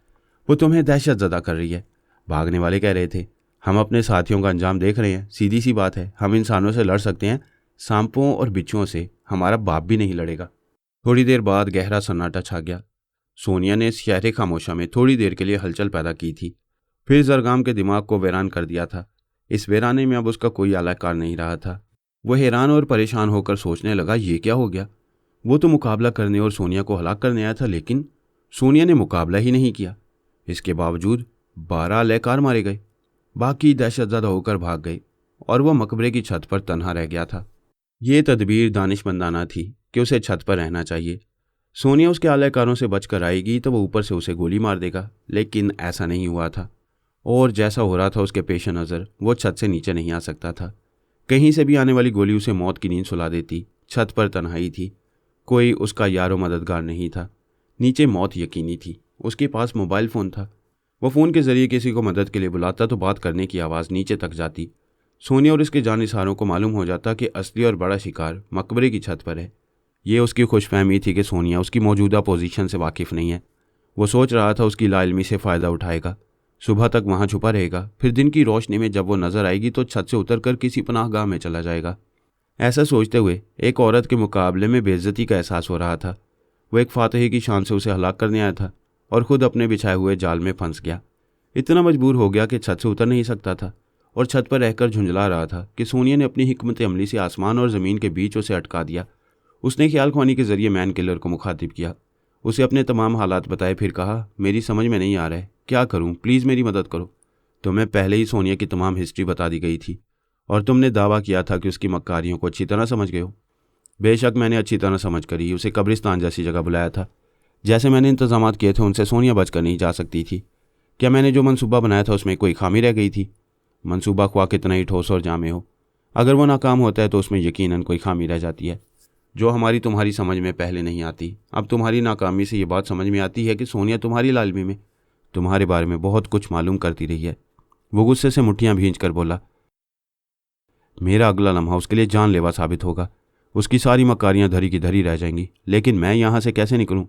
वो तुम्हें दहशत ज़दा कर रही है। भागने वाले कह रहे थे, हम अपने साथियों का अंजाम देख रहे हैं, सीधी सी बात है, हम इंसानों से लड़ सकते हैं, सांपों और बिच्छुओं से हमारा बाप भी नहीं लड़ेगा। थोड़ी देर बाद गहरा सन्नाटा छा गया। सोनिया ने इस शहर खामोशा में थोड़ी देर के लिए हलचल पैदा की थी, फिर जरगाम के दिमाग को वीरान कर दिया था। इस वीराने में अब उसका कोई आलाकार नहीं रहा था। वह हैरान और परेशान होकर सोचने लगा, ये क्या हो गया? वो तो मुकाबला करने और सोनिया को हलाक करने आया था, लेकिन सोनिया ने मुकाबला ही नहीं किया। इसके बावजूद 12 आलाकार मारे गए। बाकी दहशतज़दा होकर भाग गए और वह मकबरे की छत पर तन्हा रह गया था। ये तदबीर दानिशमंदाना थी कि उसे छत पर रहना चाहिए। सोनिया उसके आलाकारों से बचकर आएगी तो वो ऊपर से उसे गोली मार देगा, लेकिन ऐसा नहीं हुआ था। और जैसा हो रहा था उसके पेश नज़र, वो छत से नीचे नहीं आ सकता था। कहीं से भी आने वाली गोली उसे मौत की नींद सुला देती। छत पर तन्हाई थी। कोई उसका यारो मददगार नहीं था। नीचे मौत यकीनी थी। उसके पास मोबाइल फ़ोन था। वो फ़ोन के ज़रिए किसी को मदद के लिए बुलाता तो बात करने की आवाज़ नीचे तक जाती। सोनिया और इसके जानिसारों को मालूम हो जाता कि असली और बड़ा शिकार मकबरे की छत पर है। ये उसकी खुशफहमी थी कि सोनिया उसकी मौजूदा पोजीशन से वाकिफ़ नहीं है। वो सोच रहा था उसकी लाइल्मी से फ़ायदा उठाएगा, सुबह तक वहाँ छुपा रहेगा, फिर दिन की रोशनी में जब वो नज़र आएगी तो छत से उतरकर किसी पनाहगाह में चला जाएगा। ऐसा सोचते हुए एक औरत के मुकाबले में बेइज्जती का एहसास हो रहा था। वो एक फातह की शान से उसे हलाक करने आया था और ख़ुद अपने बिछाए हुए जाल में फंस गया। इतना मजबूर हो गया कि छत से उतर नहीं सकता था और छत पर रहकर झुंझला रहा था कि सोनिया ने अपनी हिकमत अमली से आसमान और ज़मीन के बीच उसे अटका दिया। उसने ख्याल ख्वानी के ज़रिए मैन किलर को मुखातिब किया, उसे अपने तमाम हालात बताए, फिर कहा, मेरी समझ में नहीं आ रहा है, क्या करूं, प्लीज़ मेरी मदद करो। तुम्हें पहले ही सोनिया की तमाम हिस्ट्री बता दी गई थी और तुमने दावा किया था कि उसकी मक्कारियों को अच्छी तरह समझ गए हो। बेशक मैंने अच्छी तरह समझ कर ही उसे कब्रिस्तान जैसी जगह बुलाया था। जैसे मैंने इंतजाम किए थे उनसे सोनिया बचकर नहीं जा सकती थी। क्या मैंने जो मंसूबा बनाया था उसमें कोई खामी रह गई थी? मंसूबा ख्वाह कितना ही ठोस और जामे हो, अगर वो नाकाम होता है तो उसमें यकीनन कोई खामी रह जाती है जो हमारी तुम्हारी समझ में पहले नहीं आती। अब तुम्हारी नाकामी से ये बात समझ में आती है कि सोनिया तुम्हारी लालमी में तुम्हारे बारे में बहुत कुछ मालूम करती रही है। वो गुस्से से मुट्ठियां भींच कर बोला, मेरा अगला लम्हा उसके लिए जानलेवा साबित होगा। उसकी सारी मकारियां धरी की धरी रह जाएंगी, लेकिन मैं यहाँ से कैसे निकलूँ?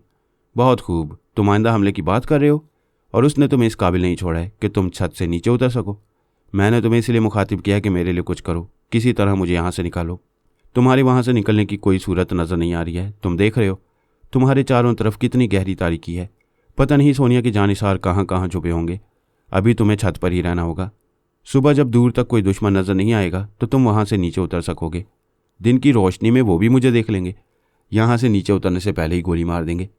बहुत खूब, तुम आइंदा हमले की बात कर रहे हो और उसने तुम्हें इस काबिल नहीं छोड़ा है कि तुम छत से नीचे उतर सको। मैंने तुम्हें इसलिए मुखातिब किया है कि मेरे लिए कुछ करो, किसी तरह मुझे यहाँ से निकालो। तुम्हारे वहाँ से निकलने की कोई सूरत नज़र नहीं आ रही है। तुम देख रहे हो तुम्हारे चारों तरफ कितनी गहरी तारीकी है। पता नहीं सोनिया के जानिसार कहाँ कहाँ छुपे होंगे। अभी तुम्हें छत पर ही रहना होगा। सुबह जब दूर तक कोई दुश्मन नज़र नहीं आएगा तो तुम वहाँ से नीचे उतर सकोगे। दिन की रोशनी में वो भी मुझे देख लेंगे। यहाँ से नीचे उतरने से पहले ही गोली मार देंगे।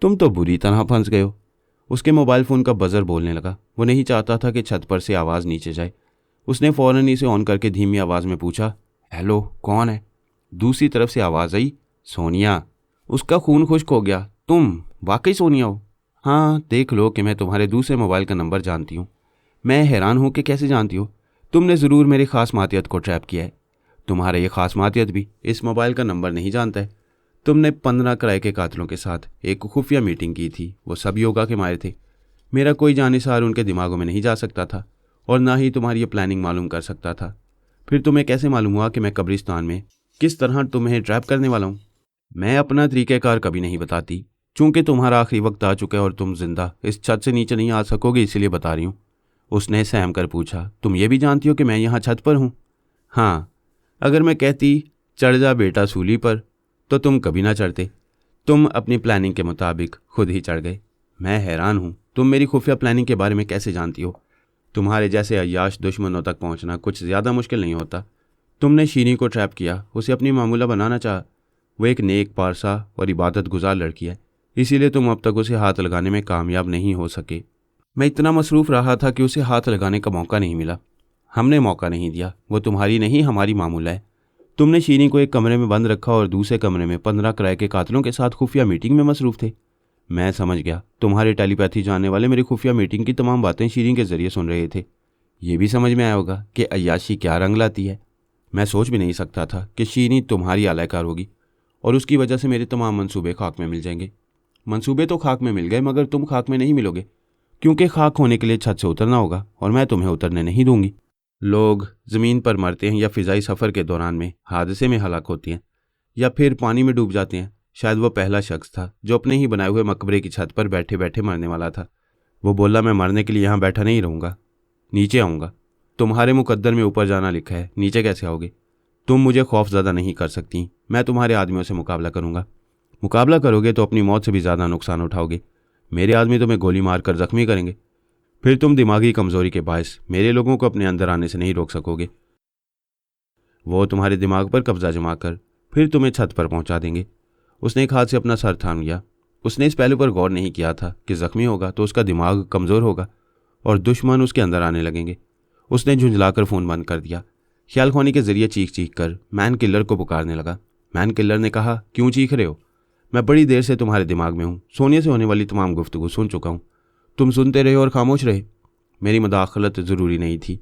तुम तो बुरी तरह फंस गए हो। उसके मोबाइल फ़ोन का बजर बोलने लगा। वो नहीं चाहता था कि छत पर से आवाज़ नीचे जाए। उसने फ़ौरन इसे ऑन करके धीमी आवाज़ में पूछा, हेलो, कौन है? दूसरी तरफ से आवाज़ आई, सोनिया। उसका खून खुश्क हो गया। तुम वाकई सोनिया हो? हाँ, देख लो कि मैं तुम्हारे दूसरे मोबाइल का नंबर जानती हूँ। मैं हैरान हूँ कि कैसे जानती हो। तुमने ज़रूर मेरी ख़ास मातियत को ट्रैप किया है। तुम्हारा ये ख़ास मातियत भी इस मोबाइल का नंबर नहीं जानता है। तुमने 15 किराए के कातिलों के साथ एक खुफिया मीटिंग की थी। वो सब योगा के माहिर थे। मेरा कोई जानिसार उनके दिमागों में नहीं जा सकता था और ना ही तुम्हारी ये प्लानिंग मालूम कर सकता था। फिर तुम्हें कैसे मालूम हुआ कि मैं कब्रिस्तान में किस तरह तुम्हें ट्रैप करने वाला हूँ? मैं अपना तरीक़ाकार कभी नहीं बताती। चूंकि तुम्हारा आखिरी वक्त आ चुका है और तुम जिंदा इस छत से नीचे नहीं आ सकोगे, इसलिए बता रही हूँ। उसने सहम कर पूछा, तुम ये भी जानती हो कि मैं यहाँ छत पर हूँ? हाँ, अगर मैं कहती चढ़ जा बेटा सूली पर तो तुम कभी ना चढ़ते। तुम अपनी प्लानिंग के मुताबिक खुद ही चढ़ गए। मैं हैरान हूँ, तुम मेरी खुफिया प्लानिंग के बारे में कैसे जानती हो? तुम्हारे जैसे अय्याश दुश्मनों तक पहुँचना कुछ ज़्यादा मुश्किल नहीं होता। तुमने शीनी को ट्रैप किया, उसे अपनी मामूला बनाना चाहा। वो एक नेक, पारसा और इबादत गुजार लड़की है, इसीलिए तुम अब तक उसे हाथ लगाने में कामयाब नहीं हो सके। मैं इतना मसरूफ़ रहा था कि उसे हाथ लगाने का मौका नहीं मिला। हमने मौका नहीं दिया। वो तुम्हारी नहीं, हमारी मामूला है। तुमने शीनी को एक कमरे में बंद रखा और दूसरे कमरे में 15 किराए के कातिलों के साथ खुफिया मीटिंग में मसरूफ़ थे। मैं समझ गया, तुम्हारे टेलीपैथी जानने वाले मेरी खुफिया मीटिंग की तमाम बातें शीनी के ज़रिए सुन रहे थे। ये भी समझ में आया होगा कि अय्याशी क्या रंग लाती है। मैं सोच भी नहीं सकता था कि शीनी तुम्हारी आलाकार होगी और उसकी वजह से मेरे तमाम मंसूबे खाक में मिल जाएंगे। मंसूबे तो खाक में मिल गए, मगर तुम खाक में नहीं मिलोगे, क्योंकि खाक होने के लिए छत से उतरना होगा और मैं तुम्हें उतरने नहीं दूंगी। लोग ज़मीन पर मरते हैं या फ़िज़ाई सफ़र के दौरान में हादसे में हलाक होती हैं या फिर पानी में डूब जाते हैं। शायद वो पहला शख्स था जो अपने ही बनाए हुए मकबरे की छत पर बैठे बैठे मरने वाला था। वो बोला, मैं मरने के लिए यहाँ बैठा नहीं रहूँगा, नीचे आऊँगा। तुम्हारे मुकद्दर में ऊपर जाना लिखा है, नीचे कैसे आओगे? तुम मुझे खौफज़दा नहीं कर सकती। मैं तुम्हारे आदमियों से मुकाबला करूँगा। मुकाबला करोगे तो अपनी मौत से भी ज़्यादा नुकसान उठाओगे। मेरे आदमी तुम्हें गोली मार कर ज़ख्मी करेंगे। फिर तुम दिमागी कमज़ोरी के बायस मेरे लोगों को अपने अंदर आने से नहीं रोक सकोगे। वो तुम्हारे दिमाग पर कब्जा जमा कर फिर तुम्हें छत पर पहुंचा देंगे। उसने एक हाथ से अपना सर थाम लिया। उसने इस पहलू पर गौर नहीं किया था कि ज़ख्मी होगा तो उसका दिमाग कमज़ोर होगा और दुश्मन उसके अंदर आने लगेंगे। उसने झुंझलाकर फ़ोन बंद कर दिया। ख्याल ख्वानी के ज़रिए चीख चीख कर मैन किलर को पुकारने लगा। मैन किलर ने कहा, क्यों चीख रहे हो? मैं बड़ी देर से तुम्हारे दिमाग में हूँ। सोनिया से होने वाली तमाम गुफ्तगू सुन चुका हूँ। तुम सुनते रहे और खामोश रहे। मेरी मुदाखलत ज़रूरी नहीं थी।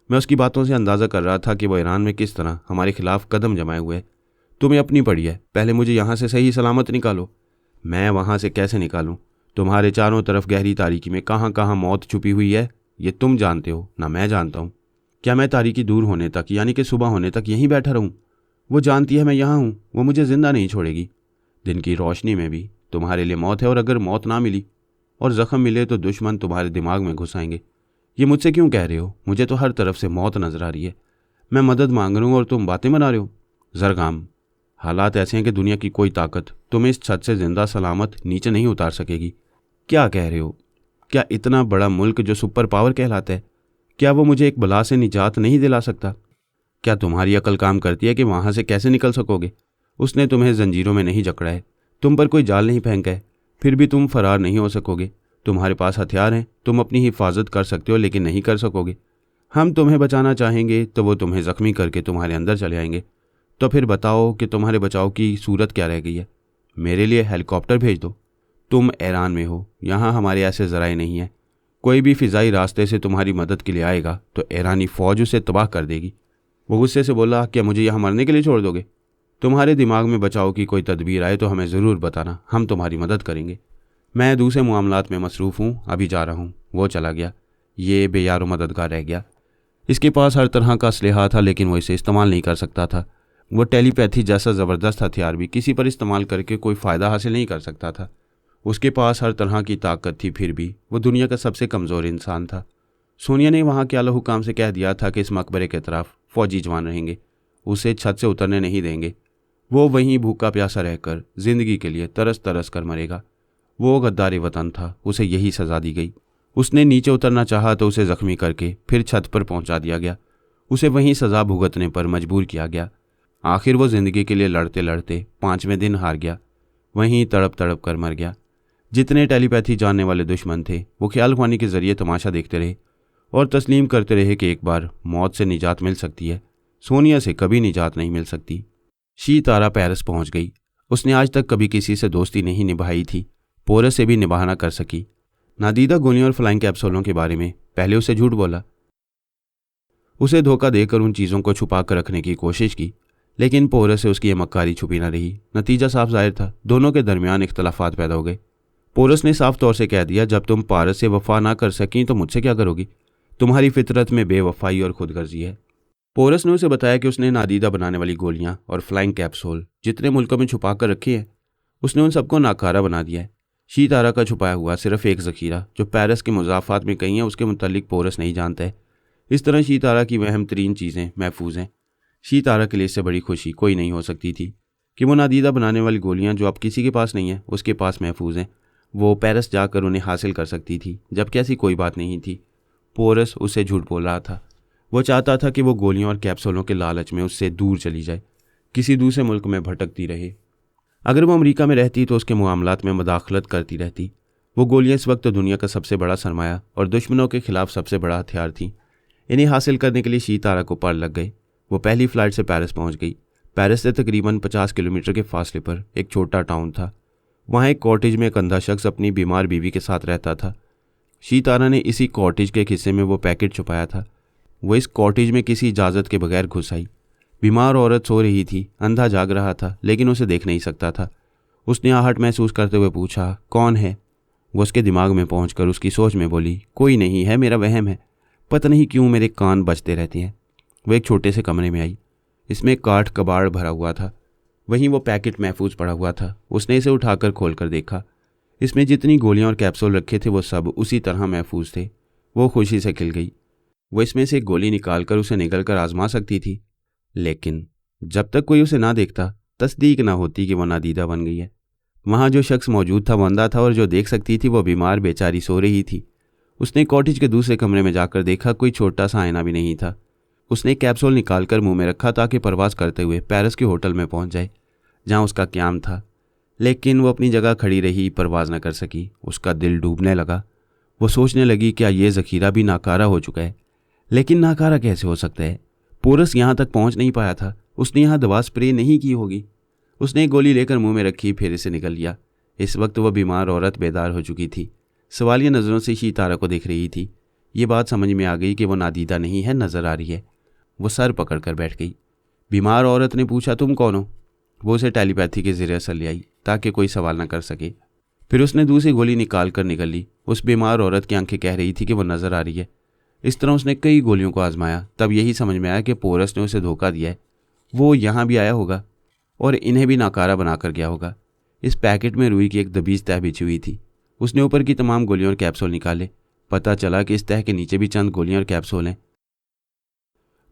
मैं उसकी बातों से अंदाज़ा कर रहा था कि वो ईरान में किस तरह हमारे खिलाफ कदम जमाए हुए है। तुम्हें अपनी पड़ी है, पहले मुझे यहाँ से सही सलामत निकालो। मैं वहाँ से कैसे निकालूं? तुम्हारे चारों तरफ गहरी तारीकी में कहाँ कहाँ मौत छुपी हुई है, ये तुम जानते हो ना मैं जानता हूँ। क्या मैं तारीकी दूर होने तक यानी कि सुबह होने तक यहीं बैठा रहूँ? वो जानती है मैं यहाँ हूँ, वो मुझे जिंदा नहीं छोड़ेगी। दिन की रोशनी में भी तुम्हारे लिए मौत है, और अगर मौत ना मिली और जख्म मिले तो दुश्मन तुम्हारे दिमाग में घुस आएंगे। ये मुझसे क्यों कह रहे हो? मुझे तो हर तरफ से मौत नजर आ रही है। मैं मदद मांग रहा हूँ और तुम बातें बना रहे हो। जरगाम, हालात ऐसे हैं कि दुनिया की कोई ताकत तुम्हें इस छत से जिंदा सलामत नीचे नहीं उतार सकेगी। क्या कह रहे हो? क्या इतना बड़ा मुल्क जो सुपर पावर कहलाता है, क्या वो मुझे एक बला से निजात नहीं दिला सकता? क्या तुम्हारी अकल काम करती है कि वहाँ से कैसे निकल सकोगे? उसने तुम्हें जंजीरों में नहीं जकड़ा है, तुम पर कोई जाल नहीं फेंका है, फिर भी तुम फरार नहीं हो सकोगे। तुम्हारे पास हथियार हैं, तुम अपनी हिफाजत कर सकते हो, लेकिन नहीं कर सकोगे। हम तुम्हें बचाना चाहेंगे तो वो तुम्हें ज़ख्मी करके तुम्हारे अंदर चले आएंगे। तो फिर बताओ कि तुम्हारे बचाव की सूरत क्या रह गई है? मेरे लिए हेलीकॉप्टर भेज दो। तुम ईरान में हो, यहाँ हमारे ऐसे ज़राए नहीं हैं। कोई भी फ़िज़ाई रास्ते से तुम्हारी मदद के लिए आएगा तो ईरानी फ़ौज उसे तबाह कर देगी। वो गुस्से से बोला, क्या मुझे यहाँ मरने के लिए छोड़ दोगे? तुम्हारे दिमाग में बचाव की कोई तदबीर आए तो हमें ज़रूर बताना, हम तुम्हारी मदद करेंगे। मैं दूसरे मामलात में मसरूफ़ हूँ, अभी जा रहा हूँ। वो चला गया। ये बेयारो मददगार रह गया। इसके पास हर तरह का असलहा था, लेकिन वो इसे इस्तेमाल नहीं कर सकता था। वो टेलीपैथी जैसा ज़बरदस्त हथियार भी किसी पर इस्तेमाल करके कोई फ़ायदा हासिल नहीं कर सकता था। उसके पास हर तरह की ताकत थी, फिर भी वो दुनिया का सबसे कमज़ोर इंसान था। सोनिया ने वहाँ के आला हुकाम से कह दिया था कि इस मकबरे के तरफ फ़ौजी जवान रहेंगे, उसे छत से उतरने नहीं देंगे। वो वहीं भूखा प्यासा रहकर ज़िंदगी के लिए तरस तरस कर मरेगा। वो गद्दार वतन था, उसे यही सज़ा दी गई। उसने नीचे उतरना चाहा तो उसे ज़ख्मी करके फिर छत पर पहुंचा दिया गया। उसे वहीं सज़ा भुगतने पर मजबूर किया गया। आखिर वो ज़िंदगी के लिए लड़ते लड़ते 5वें दिन हार गया, वहीं तड़प तड़प कर मर गया। जितने टेलीपैथी जानने वाले दुश्मन थे वो ख्याल ख्वानी के ज़रिए तमाशा देखते रहे और तस्लीम करते रहे कि एक बार मौत से निजात मिल सकती है, सोनिया से कभी निजात नहीं मिल सकती। शी तारा पेरिस पहुंच गई। उसने आज तक कभी किसी से दोस्ती नहीं निभाई थी, पोरस से भी निभा ना कर सकी। नादीदा गोलियों और फ्लाइंग कैप्सूलों के बारे में पहले उसे झूठ बोला, उसे धोखा देकर उन चीज़ों को छुपा कर रखने की कोशिश की, लेकिन पोरस से उसकी ये मक्कारी छुपी ना रही। नतीजा साफ जाहिर था, दोनों के दरमियान इख्तलाफात पैदा हो गए। पोरस ने साफ तौर से कह दिया, जब तुम पारस से वफा ना कर सकी तो मुझसे क्या करोगी? तुम्हारी फितरत में बेवफाई और खुदगर्जी है। पोरस ने उसे बताया कि उसने नादीदा बनाने वाली गोलियां और फ्लाइंग कैप्सूल जितने मुल्कों में छुपा कर रखी है, उसने उन सबको नाकारा बना दिया है। शी तारा का छुपाया हुआ सिर्फ एक ज़खीरा जो पेरिस के मुज़ाफ़ात में कहीं है, उसके मुतालिक पोरस नहीं जानता है। इस तरह शी तारा की अहम तरीन चीज़ें महफूज हैं। शी तारा के लिए इससे बड़ी खुशी कोई नहीं हो सकती थी कि वो नादीदा बनाने वाली गोलियां जो अब किसी के पास नहीं है, उसके पास महफूज हैं। वो पेरिस जाकर उन्हें हासिल कर सकती थी, जबकि ऐसी कोई बात नहीं थी। पोरस उससे झूठ बोल रहा था। वो चाहता था कि वो गोलियों और कैप्सूलों के लालच में उससे दूर चली जाए, किसी दूसरे मुल्क में भटकती रहे। अगर वो अमेरिका में रहती तो उसके मामलात में मुदाखलत करती रहती। वो गोलियां इस वक्त दुनिया का सबसे बड़ा सरमाया और दुश्मनों के खिलाफ सबसे बड़ा हथियार थी। इन्हें हासिल करने के लिए शी तारा को पर लग गए। वो पहली फ़्लाइट से पेरिस पहुंच गई। पेरिस से तकरीबन 50 किलोमीटर के फासले पर एक छोटा टाउन था। वहाँ एक कॉटेज में एक अंधा शख्स अपनी बीमार बीवी के साथ रहता था। शी तारा ने इसी कॉटेज के हिस्से में वो पैकेट छुपाया था। वो इस कॉटेज में किसी इजाज़त के बगैर घुस आई। बीमार औरत सो रही थी, अंधा जाग रहा था लेकिन उसे देख नहीं सकता था। उसने आहट महसूस करते हुए पूछा, कौन है? वो उसके दिमाग में पहुंचकर उसकी सोच में बोली, कोई नहीं है, मेरा वहम है, पता नहीं क्यों मेरे कान बजते रहते हैं। वो एक छोटे से कमरे में आई। इसमें काठ कबाड़ भरा हुआ था, वहीं वो पैकेट महफूज पड़ा हुआ था। उसने इसे उठाकर खोल कर देखा। इसमें जितनी गोलियां और कैप्सूल रखे थे वो सब उसी तरह महफूज थे। वो खुशी से खिल गई। वो इसमें से एक गोली निकालकर उसे निगल कर आजमा सकती थी, लेकिन जब तक कोई उसे ना देखता तस्दीक ना होती कि वो नादीदा बन गई है। वहाँ जो शख्स मौजूद था वो अंधा था और जो देख सकती थी वो बीमार बेचारी सो रही थी। उसने कॉटेज के दूसरे कमरे में जाकर देखा, कोई छोटा सा आईना भी नहीं था। उसने एक कैप्सूल निकालकर मुंह में रखा ताकि परवाज़ करते हुए पेरिस के होटल में पहुंच जाए जहां उसका क़याम था, लेकिन वो अपनी जगह खड़ी रही, परवाज़ न कर सकी। उसका दिल डूबने लगा। वो सोचने लगी, क्या ये ज़खीरा भी नाकारा हो चुका है? लेकिन नाकारा कैसे हो सकता है? पोरस यहाँ तक पहुँच नहीं पाया था, उसने यहाँ दवा स्प्रे नहीं की होगी। उसने एक गोली लेकर मुंह में रखी, फिर इसे निकल लिया। इस वक्त वह बीमार औरत बेदार हो चुकी थी, सवालिया नज़रों से शी तारा को देख रही थी। ये बात समझ में आ गई कि वो नादीदा नहीं है, नज़र आ रही है। वो सर पकड़ कर बैठ गई। बीमार औरत ने पूछा, तुम कौन हो? वो उसे टेलीपैथी के ज़रिए असर ले आई ताकि कोई सवाल न कर सके। फिर उसने दूसरी गोली निकाल कर निकल ली। उस बीमार औरत की आंखें कह रही थी कि वो नज़र आ रही है। इस तरह उसने कई गोलियों को आजमाया। तब यही समझ में आया कि पोरस ने उसे धोखा दिया है। वो यहाँ भी आया होगा और इन्हें भी नाकारा बनाकर गया होगा। इस पैकेट में रुई की एक दबीज तह बिछी हुई थी। उसने ऊपर की तमाम गोलियां और कैप्सूल निकाले। पता चला कि इस तह के नीचे भी चंद गोलियां और कैप्सूल हैं।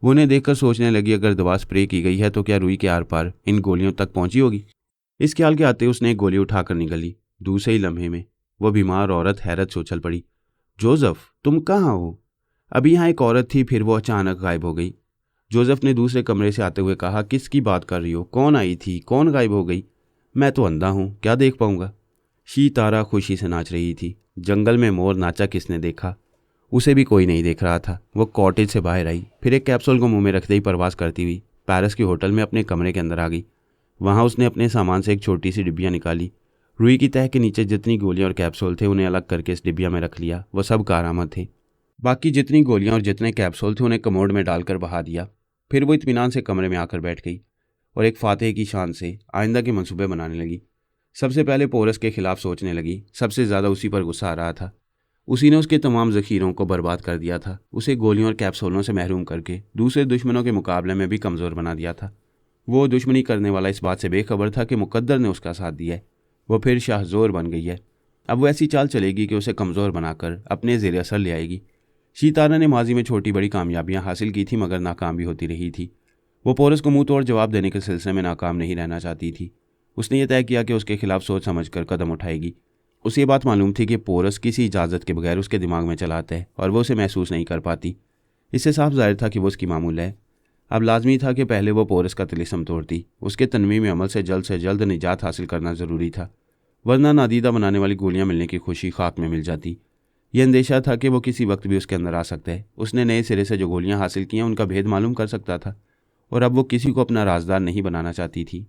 वो उन्हें देखकर सोचने लगी, अगर दवा स्प्रे की गई है तो क्या रुई के आर पार इन गोलियों तक पहुंची होगी। इस ख्याल के आते उसने एक गोली उठाकर निकली। दूसरे ही लम्हे में वो बीमार औरत हैरत से उछल पड़ी। जोसेफ, तुम कहाँ हो? अभी यहाँ एक औरत थी, फिर वो अचानक गायब हो गई। जोसेफ ने दूसरे कमरे से आते हुए कहा, किसकी बात कर रही हो? कौन आई थी? कौन गायब हो गई? मैं तो अंधा हूँ, क्या देख पाऊंगा? शी-तारा खुशी से नाच रही थी। जंगल में मोर नाचा किसने देखा? उसे भी कोई नहीं देख रहा था। वो कॉटेज से बाहर आई, फिर एक कैप्सूल को मुंह में रखते ही परवास करती हुई पेरिस के होटल में अपने कमरे के अंदर आ गई। वहाँ उसने अपने सामान से एक छोटी सी डिब्बियाँ निकाली। रुई की तह के नीचे जितनी गोलियाँ और कैप्सूल थे उन्हें अलग करके इस डिब्बिया में रख लिया। वो सब कारआमद थे। बाकी जितनी गोलियाँ और जितने कैप्सूल थे उन्हें कमोड में डालकर बहा दिया। फिर वो इत्मीनान से कमरे में आकर बैठ गई और एक फातेह की शान से आइंदा के मंसूबे बनाने लगी। सबसे पहले पोरस के खिलाफ सोचने लगी। सबसे ज़्यादा उसी पर गुस्सा आ रहा था। उसी ने उसके तमाम ज़ख़ीरों को बर्बाद कर दिया था। उसे गोलियों और कैप्सूलों से महरूम करके दूसरे दुश्मनों के मुकाबले में भी कमज़ोर बना दिया था। वो दुश्मनी करने वाला इस बात से बेखबर था कि मुकद्दर ने उसका साथ दिया है। वो फिर शाहजोर बन गई है। अब वो ऐसी चाल चलेगी कि उसे कमज़ोर बनाकर अपने ज़ेर असर ले आएगी। शी-तारा ने माजी में छोटी बड़ी कामयाबियां हासिल की थी, मगर नाकाम भी होती रही थी। वो पोरस को मुंह तोड़ जवाब देने के सिलसिले में नाकाम नहीं रहना चाहती थी। उसने ये तय किया कि उसके खिलाफ सोच समझकर कदम उठाएगी। उसे ये बात मालूम थी कि पोरस किसी इजाज़त के बगैर उसके दिमाग में चलाता है और वो उसे महसूस नहीं कर पाती। इससे साफ जाहिर था कि वो उसकी मामूल है। अब लाजमी था कि पहले वो पोरस का तिलिस्म तोड़ती। उसके तनवीमी अमल से जल्द निजात हासिल करना ज़रूरी था, वरना नादीदा बनाने वाली गोलियां मिलने की खुशी खाक में मिल जाती। यह अंदेशा था कि वो किसी वक्त भी उसके अंदर आ सकता है। उसने नए सिरे से जो गोलियां हासिल की हैं उनका भेद मालूम कर सकता था और अब वो किसी को अपना राजदार नहीं बनाना चाहती थी।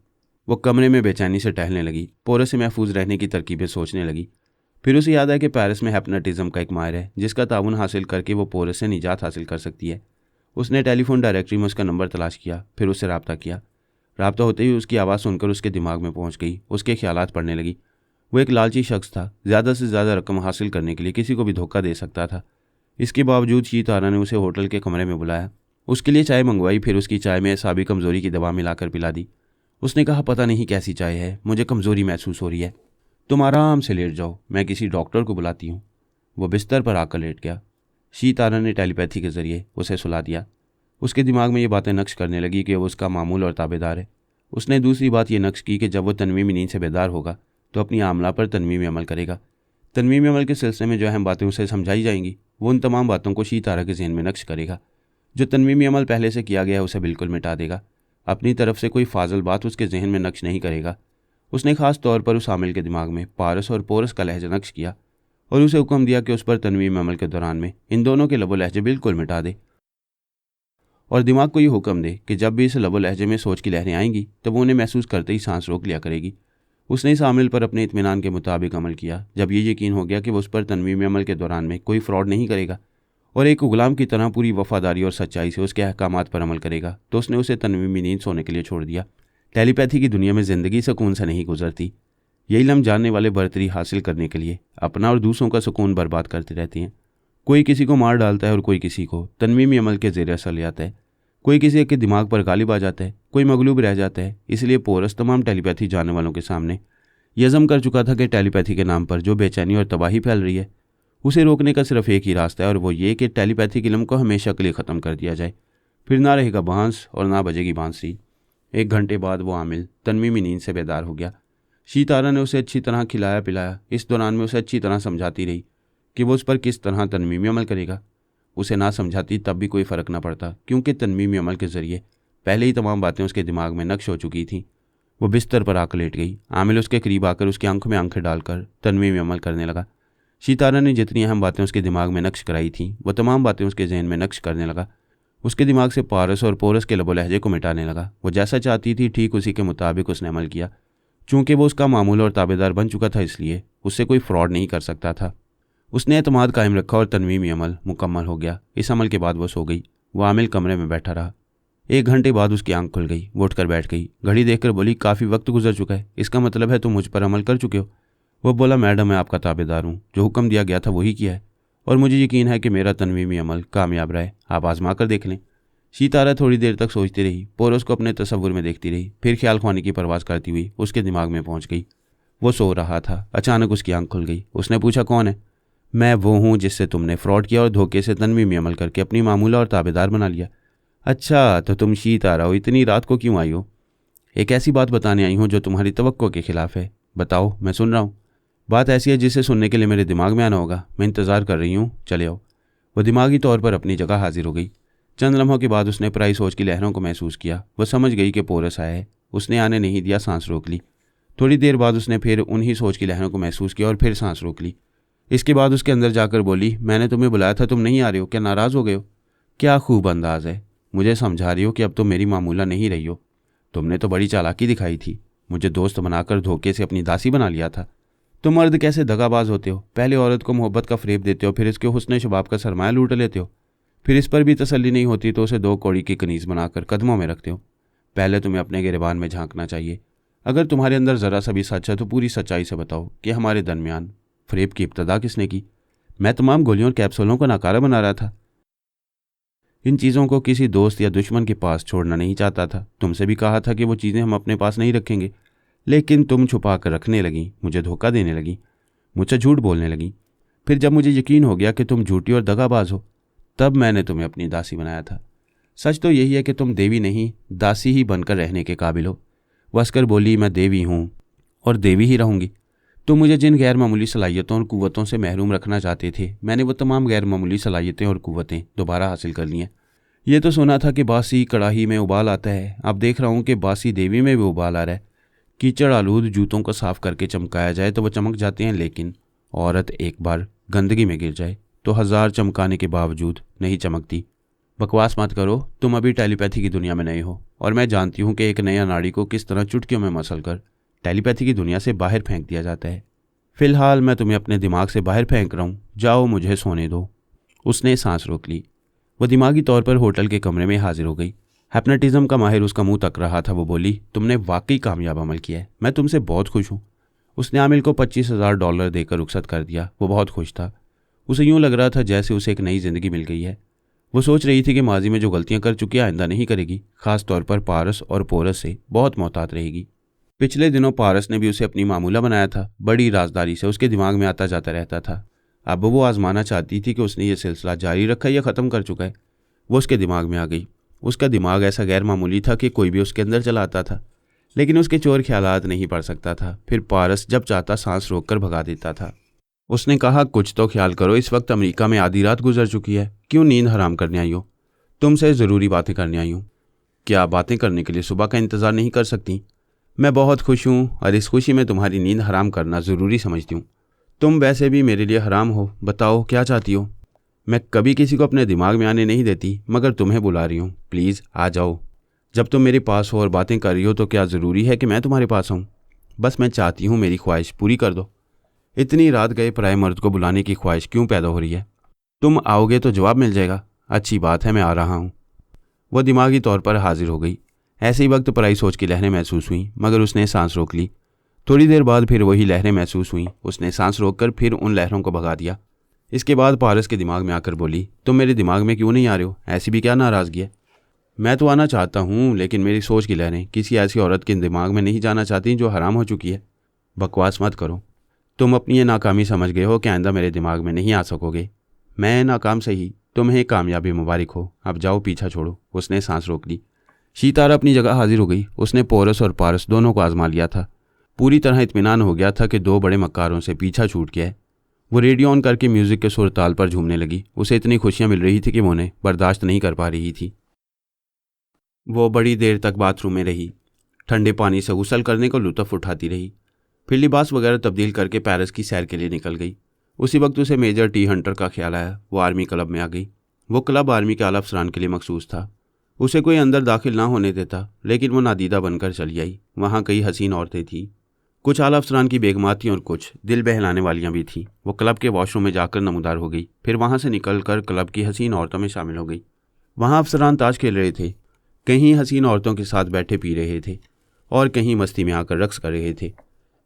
वो कमरे में बेचैनी से टहलने लगी। पोरस से महफूज रहने की तरकीबें सोचने लगी। फिर उसे याद आया कि पेरिस में हिप्नोटिज्म का एक माहिर है जिसका ताउन हासिल करके वो पोरस से निजात हासिल कर सकती है। उसने टेलीफोन डायरेक्टरी में उसका नंबर तलाश किया, फिर उससे रब्ता किया। रब्ता होते ही उसकी आवाज़ सुनकर उसके दिमाग में पहुंच गई। उसके ख्यालात पढ़ने लगी। वो एक लालची शख्स था, ज़्यादा से ज़्यादा रकम हासिल करने के लिए किसी को भी धोखा दे सकता था। इसके बावजूद शी-तारा ने उसे होटल के कमरे में बुलाया, उसके लिए चाय मंगवाई, फिर उसकी चाय में साबी कमज़ोरी की दवा मिलाकर पिला दी। उसने कहा, पता नहीं कैसी चाय है, मुझे कमज़ोरी महसूस हो रही है। तुम आराम से लेट जाओ, मैं किसी डॉक्टर को बुलाती हूँ। वो बिस्तर पर आकर लेट गया। शी-तारा ने टेलीपैथी के ज़रिए उसे सुला दिया। उसके दिमाग में ये बातें नक्श करने लगी कि वो उसका मामूल और ताबेदार है। उसने दूसरी बात ये नक्श की कि जब वो तनवीमी नींद से बेदार होगा तो अपनी आमला पर तनवीमी अमल करेगा। तनवीमी अमल के सिलसिले में जो अहम बातें उसे समझाई जाएंगी वो उन तमाम बातों को शी-तारा के ज़हन में नक्श करेगा। जो तनवीमी अमल पहले से किया गया है उसे बिल्कुल मिटा देगा। अपनी तरफ से कोई फाजल बात उसके जहन में नक्श नहीं करेगा। उसने ख़ास तौर पर उस आमिल के दिमाग में पारस और पोरस का लहजा नक्श किया और उसे हुक्म दिया कि उस पर तनवीमी अमल के दौरान में इन दोनों के लबो लहजे बिल्कुल मिटा दे और दिमाग को ये हुक्म दे कि जब भी इस लबो लहजे में सोच की लहरें आएंगी तो वो उन्हें महसूस करते ही सांस रोक लिया करेगी। उसने इस आमिल पर अपने इत्मीनान के मुताबिक अमल किया। जब ये यकीन हो गया कि वो उस पर तनवीमी अमल के दौरान में कोई फ्रॉड नहीं करेगा और एक गुलाम की तरह पूरी वफादारी और सच्चाई से उसके अहकामात पर अमल करेगा, तो उसने उसे तनवीमी नींद सोने के लिए छोड़ दिया। टेलीपैथी की दुनिया में ज़िंदगी सुकून से नहीं गुजरती। यही इल्म जानने वाले बरतरी हासिल करने के लिए अपना और दूसरों का सुकून बर्बाद करते रहते हैं। कोई किसी को मार डालता है और कोई किसी को तनवीमी अमल के ज़ेर असर ले आता है। कोई किसी के दिमाग पर गालिब आ जाता है, कोई मगलूब रह जाता है। इसलिए पोरस तमाम टेलीपैथी जानने वालों के सामने यह अज़म कर चुका था कि टेलीपैथी के नाम पर जो बेचैनी और तबाही फैल रही है उसे रोकने का सिर्फ एक ही रास्ता है और वो ये कि टेलीपैथी के इल्म को हमेशा के लिए ख़त्म कर दिया जाए। फिर ना रहेगा बांस और ना बजेगी बांसुरी। 1 घंटे बाद वो आमिल तनवीमी नींद से बेदार हो गया। शी-तारा ने उसे अच्छी तरह खिलाया पिलाया। इस दौरान में उसे अच्छी तरह समझाती रही कि वो उस पर किस तरह तनवीमी अमल करेगा। उसे ना समझाती तब भी कोई फ़र्क ना पड़ता, क्योंकि तनवीमी अमल के ज़रिए पहले ही तमाम बातें उसके दिमाग में नक्श हो चुकी थीं। वो बिस्तर पर आकर लेट गई। आमिल उसके करीब आकर उसकी आंखों में आंखें डालकर तनवीमी अमल करने लगा। शी-तारा ने जितनी अहम बातें उसके दिमाग में नक्श कराई थीं वो तमाम बातें उसके जहन में नक्श करने लगा। उसके दिमाग से पारस और पोरस के लबो लहजे को मिटाने लगा। वो जैसा चाहती थी ठीक उसी के मुताबिक उसने अमल किया। चूँकि वो उसका मामूल और ताबेदार बन चुका था इसलिए उससे कोई फ्रॉड नहीं कर सकता था। उसने एतमाद कायम रखा और तनवीमी अमल मुकम्मल हो गया। इस अमल के बाद वो सो गई। वो आमिल कमरे में बैठा रहा। 1 घंटे बाद उसकी आंख खुल गई। वो उठकर बैठ गई, घड़ी देखकर बोली, काफ़ी वक्त गुजर चुका है, इसका मतलब है तुम मुझ पर अमल कर चुके हो। वो बोला, मैडम मैं आपका ताबेदार हूँ, जो हुक्म दिया गया था वही किया है, और मुझे यकीन है कि मेरा तनवीमी अमल कामयाब रहा है, आप आजमा कर देख लें। सितारा थोड़ी देर तक सोचती रही, पोरस को अपने तसव्वुर में देखती रही, फिर ख्याल ख्वानी की परवाज़ करती हुई उसके दिमाग में पहुंच गई। वो सो रहा था, अचानक उसकी आंख खुल गई। उसने पूछा, कौन है? मैं वो हूँ जिससे तुमने फ्रॉड किया और धोखे से तनवीमी अमल करके अपनी मामूला और ताबेदार बना लिया। अच्छा, तो तुम सितारा हो, इतनी रात को क्यों आई हो? एक ऐसी बात बताने आई हूँ जो तुम्हारी तवक्को के खिलाफ है। बताओ, मैं सुन रहा हूँ। बात ऐसी है जिसे सुनने के लिए मेरे दिमाग में आना होगा, मैं इंतज़ार कर रही हूँ, चले आओ। वो दिमागी तौर पर अपनी जगह हाजिर हो गई। चंद लम्हों के बाद उसने पराई सोच की लहरों को महसूस किया। वह समझ गई कि पोरस आया है। उसने आने नहीं दिया, सांस रोक ली। थोड़ी देर बाद उसने फिर उन्हीं सोच की लहरों को महसूस किया और फिर सांस रोक ली। इसके बाद उसके अंदर जाकर बोली, मैंने तुम्हें बुलाया था, तुम नहीं आ रहे हो, क्या नाराज़ हो गए हो? क्या खूब अंदाज है, मुझे समझा रही हो कि अब तुम मेरी मामूला नहीं रही हो। तुमने तो बड़ी चालाकी दिखाई थी, मुझे दोस्त बनाकर धोखे से अपनी दासी बना लिया था। तुम मर्द कैसे दगाबाज होते हो, पहले औरत को मोहब्बत का फ़रेब देते हो, फिर इसके हुस्न शबाब का सरमाया लूट लेते हो, फिर इस पर भी तसल्ली नहीं होती तो उसे 2 कौड़ी की कनीज़ बनाकर कदमों में रखते हो। पहले तुम्हें अपने गिरबान में झांकना चाहिए। अगर तुम्हारे अंदर ज़रा सा भी सच है तो पूरी सच्चाई से बताओ कि हमारे दरमियान फ़रेब की इब्तदा किसने की? मैं तमाम गोलियों और कैप्सूलों को नाकारा बना रहा था। इन चीज़ों को किसी दोस्त या दुश्मन के पास छोड़ना नहीं चाहता था। तुमसे भी कहा था कि वो चीज़ें हम अपने पास नहीं रखेंगे, लेकिन तुम छुपा कर रखने लगी, मुझे धोखा देने लगी, मुझसे झूठ बोलने लगी। फिर जब मुझे यकीन हो गया कि तुम झूठी और दगाबाज हो, तब मैंने तुम्हें अपनी दासी बनाया था। सच तो यही है कि तुम देवी नहीं, दासी ही बनकर रहने के काबिल हो। वस्कर बोली, मैं देवी हूँ और देवी ही रहूँगी। तुम मुझे जिन गैर मामूली सलाहियतों और कुव्वतों से महरूम रखना चाहते थे, मैंने वो तमाम गैर मामूली सलाहियतें और कुव्वतें दोबारा हासिल कर ली हैं। ये तो सुना था कि बासी कड़ाही में उबाल आता है, अब देख रहा हूँ कि बासी देवी में भी उबाल आ रहा है। कीचड़ आलूद जूतों को साफ करके चमकाया जाए तो वह चमक जाते हैं, लेकिन औरत एक बार गंदगी में गिर जाए तो 1000 चमकाने के बावजूद नहीं चमकती। बकवास मत करो, तुम अभी टेलीपैथी की दुनिया में नए हो, और मैं जानती हूँ कि एक नया नाड़ी को किस तरह चुटकियों में मसल कर टेलीपैथी की दुनिया से बाहर फेंक दिया जाता है। फिलहाल मैं तुम्हें अपने दिमाग से बाहर फेंक रहा हूँ, जाओ मुझे सोने दो। उसने सांस रोक ली। वह दिमागी तौर पर होटल के कमरे में हाजिर हो गई। हिप्नोटिज्म का माहिर उसका मुंह तक रहा था। वो बोली, तुमने वाकई कामयाब अमल किया है, मैं तुमसे बहुत खुश हूँ। उसने आमिल को $25,000 देकर रुखसत कर दिया। वो बहुत खुश था। उसे यूँ लग रहा था जैसे उसे एक नई जिंदगी मिल गई है। वो सोच रही थी कि माजी में जो गलतियां कर चुकी आइंदा नहीं करेगी, खास तौर पर पारस और पोरस से बहुत मोहतात रहेगी। पिछले दिनों पारस ने भी उसे अपनी मामूला बनाया था, बड़ी राजदारी से उसके दिमाग में आता जाता रहता था। अब वो आजमाना चाहती थी कि उसने ये सिलसिला जारी रखा या ख़त्म कर चुका है। वो उसके दिमाग में आ गई। उसका दिमाग ऐसा गैर मामूली था कि कोई भी उसके अंदर चला आता था, लेकिन उसके चोर ख्यालात नहीं पढ़ सकता था। फिर पारस जब चाहता सांस रोक कर भगा देता था। उसने कहा, कुछ तो ख्याल करो, इस वक्त अमेरिका में आधी रात गुजर चुकी है, क्यों नींद हराम करने आई हो? तुमसे ज़रूरी बातें करने आई हूँ। क्या बातें करने के लिए सुबह का इंतज़ार नहीं कर सकती? मैं बहुत खुश हूँ और इस खुशी में तुम्हारी नींद हराम करना ज़रूरी समझती हूँ। तुम वैसे भी मेरे लिए हराम हो, बताओ क्या चाहती हो? मैं कभी किसी को अपने दिमाग में आने नहीं देती, मगर तुम्हें बुला रही हूँ, प्लीज़ आ जाओ। जब तुम मेरे पास हो और बातें कर रही हो तो क्या ज़रूरी है कि मैं तुम्हारे पास आऊँ? बस मैं चाहती हूँ मेरी ख्वाहिश पूरी कर दो। इतनी रात गए पराए मर्द को बुलाने की ख्वाहिश क्यों पैदा हो रही है? तुम आओगे तो जवाब मिल जाएगा। अच्छी बात है, मैं आ रहा हूँ। वह दिमागी तौर पर हाजिर हो गई। ऐसे ही वक्त पराई सोच की लहरें महसूस हुई, मगर उसने सांस रोक ली। थोड़ी देर बाद फिर वही लहरें महसूस हुईं। उसने सांस रोककर फिर उन लहरों को भगा दिया। इसके बाद पारस के दिमाग में आकर बोली, तुम मेरे दिमाग में क्यों नहीं आ रहे हो? ऐसी भी क्या नाराज़गी है? मैं तो आना चाहता हूँ, लेकिन मेरी सोच की लहरें किसी ऐसी औरत के दिमाग में नहीं जाना चाहती जो हराम हो चुकी है। बकवास मत करो, तुम अपनी ये नाकामी समझ गए हो कि आइंदा मेरे दिमाग में नहीं आ सकोगे। मैं नाकाम सही, तुम्हें कामयाबी मुबारक हो, अब जाओ पीछा छोड़ो। उसने सांस रोक ली। सितारा अपनी जगह हाजिर हो गई। उसने पोरस और पारस दोनों को आजमा लिया था। पूरी तरह इत्मीनान हो गया था कि 2 बड़े मक्कारों से पीछा छूट गया है। वो रेडियो ऑन करके म्यूज़िक के सुर ताल पर झूमने लगी। उसे इतनी खुशियाँ मिल रही थी कि वो उन्हें बर्दाश्त नहीं कर पा रही थी। वो बड़ी देर तक बाथरूम में रही, ठंडे पानी से गुसल करने को लुत्फ़ उठाती रही। फिर लिबास वगैरह तब्दील करके पेरिस की सैर के लिए निकल गई। उसी वक्त उसे मेजर टी हंटर का ख्याल आया। वो आर्मी क्लब में आ गई। वो क्लब आर्मी के आला अफसरान के लिए मखसूस था। उसे कोई अंदर दाखिल ना होने देता, लेकिन वो नादीदा बनकर चली आई। वहाँ कई हसीन औरतें थीं। कुछ आला अफसरान की बेगमात थीं और कुछ दिल बहलाने वालियाँ भी थीं। वो क्लब के वॉशरूम में जाकर नमूदार हो गई, फिर वहाँ से निकल कर क्लब की हसीन औरतों में शामिल हो गई। वहाँ अफसरान ताश खेल रहे थे। कहीं हसीन औरतों के साथ बैठे पी रहे थे और कहीं मस्ती में आकर रक्स कर रहे थे।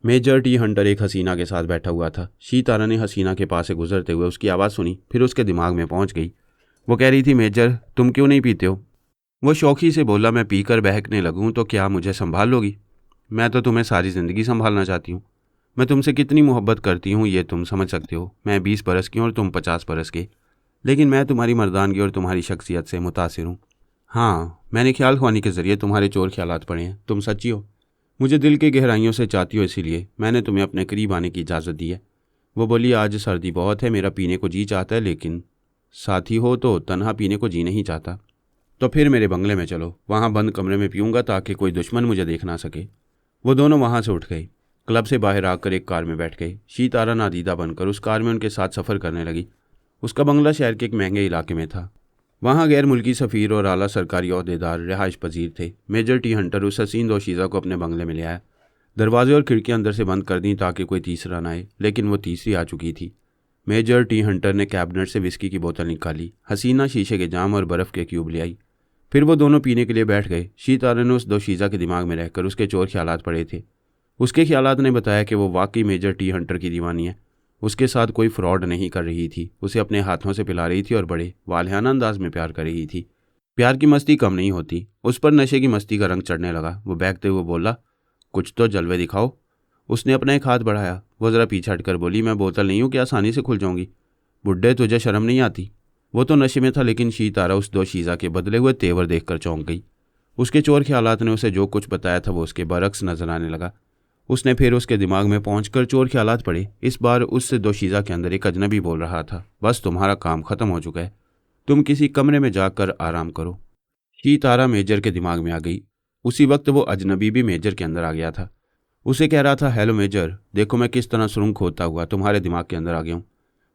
मेजर टी हंटर एक हसीना के साथ बैठा हुआ था। शीतारा ने हसीना के पास से गुजरते हुए उसकी आवाज़ सुनी, फिर उसके दिमाग में पहुंच गई। वो कह रही थी, मेजर तुम क्यों नहीं पीते हो? वो शौकी से बोला, मैं पीकर बहकने लगूं तो क्या मुझे संभाल लोगी? मैं तो तुम्हें सारी ज़िंदगी संभालना चाहती हूँ। मैं तुमसे कितनी मोहब्बत करती हूँ ये तुम समझ सकते हो। मैं 20 बरस की और तुम 50 बरस के, लेकिन मैं तुम्हारी मर्दानगी और तुम्हारी शख्सियत से मुतासिर हूँ। हाँ, मैंने ख्याल ख्वानी के ज़रिए तुम्हारे चोर ख्यालात पढ़े हैं। तुम सच्ची हो, मुझे दिल के गहराइयों से चाहती हो, इसीलिए मैंने तुम्हें अपने करीब आने की इजाज़त दी है। वो बोली, आज सर्दी बहुत है, मेरा पीने को जी चाहता है, लेकिन साथी हो तो तन्हा पीने को जी नहीं चाहता। तो फिर मेरे बंगले में चलो, वहाँ बंद कमरे में पीऊँगा ताकि कोई दुश्मन मुझे देख ना सके। वो दोनों वहाँ से उठ गए, क्लब से बाहर आकर एक कार में बैठ गए। शीतारा नादीदा बनकर उस कार में उनके साथ सफ़र करने लगी। उसका बंगला शहर के एक महंगे इलाके में था। वहाँ गैर मुल्की सफ़ीर और आला सरकारी ओहदेदार रिहाइश पजीर थे। मेजर टी हंटर उस हसीन दोशीज़ा को अपने बंगले में ले आया। दरवाजे और खिड़कियाँ अंदर से बंद कर दी ताकि कोई तीसरा ना आए, लेकिन वो तीसरी आ चुकी थी। मेजर टी हंटर ने कैबिनेट से विस्की की बोतल निकाली। हसीना शीशे के जाम और बर्फ़ के क्यूब ले आई। फिर वो दोनों पीने के लिए बैठ गए। शीतारा ने उस दोशीज़ा के दिमाग में रहकर उसके चोर ख्यालात पड़े थे। उसके ख्यालात ने बताया कि वो वाकई मेजर टी हंटर की दीवानी है। उसके साथ कोई फ्रॉड नहीं कर रही थी, उसे अपने हाथों से पिला रही थी और बड़े वालियाना अंदाज में प्यार कर रही थी। प्यार की मस्ती कम नहीं होती। उस पर नशे की मस्ती का रंग चढ़ने लगा। वो बहकते हुए बोला, कुछ तो जलवे दिखाओ। उसने अपना एक हाथ बढ़ाया। वो ज़रा पीछे हटकर बोली, मैं बोतल नहीं हूँ कि आसानी से खुल जाऊंगी। बुड्ढे, तुझे शर्म नहीं आती? वो तो नशे में था, लेकिन शीतारा उस दोशीज़ा के बदले हुए तेवर देखकर चौंक गई। उसके चोर ख्यालात ने उसे जो कुछ बताया था वो उसके बरक्स नजर आने लगा। उसने फिर उसके दिमाग में पहुंचकर चोर ख्यालात पड़े। इस बार उससे दोशीज़ा के अंदर एक अजनबी बोल रहा था, बस तुम्हारा काम ख़त्म हो चुका है, तुम किसी कमरे में जाकर आराम करो। शीतारा मेजर के दिमाग में आ गई। उसी वक्त वो अजनबी भी मेजर के अंदर आ गया था। उसे कह रहा था, हेलो मेजर, देखो मैं किस तरह सुरंग खोदता हुआ तुम्हारे दिमाग के अंदर आ गया हूँ।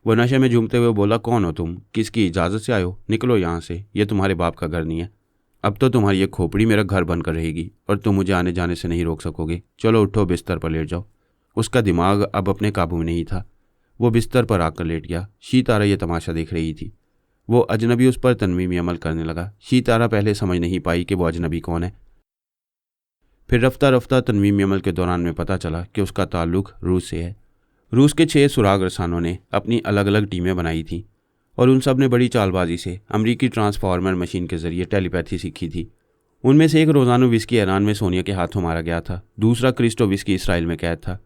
वो नशे में झूमते हुए बोला, कौन हो तुम? किसकी इजाज़त से आए हो? निकलो यहाँ से, ये तुम्हारे बाप का घर नहीं है। अब तो तुम्हारी ये खोपड़ी मेरा घर बनकर रहेगी और तुम मुझे आने जाने से नहीं रोक सकोगे। चलो उठो, बिस्तर पर लेट जाओ। उसका दिमाग अब अपने काबू में नहीं था। वो बिस्तर पर आकर लेट गया। शीतारा ये तमाशा देख रही थी। वो अजनबी उस पर तनवीमी अमल करने लगा। शीतारा पहले समझ नहीं पाई कि वो अजनबी कौन है। फिर रफ्ता रफ्ता तनवीमी अमल के दौरान में पता चला कि उसका ताल्लुक रूस से है। रूस के 6 सुराग रसानों ने अपनी अलग अलग टीमें बनाई थीं और उन सब ने बड़ी चालबाजी से अमरीकी ट्रांसफार्मर मशीन के जरिए टेलीपैथी सीखी थी। उनमें से एक रोज़ानो विस्की ईरान में सोनिया के हाथों मारा गया था। दूसरा क्रिस्टो विस्की इसराइल में कैद था।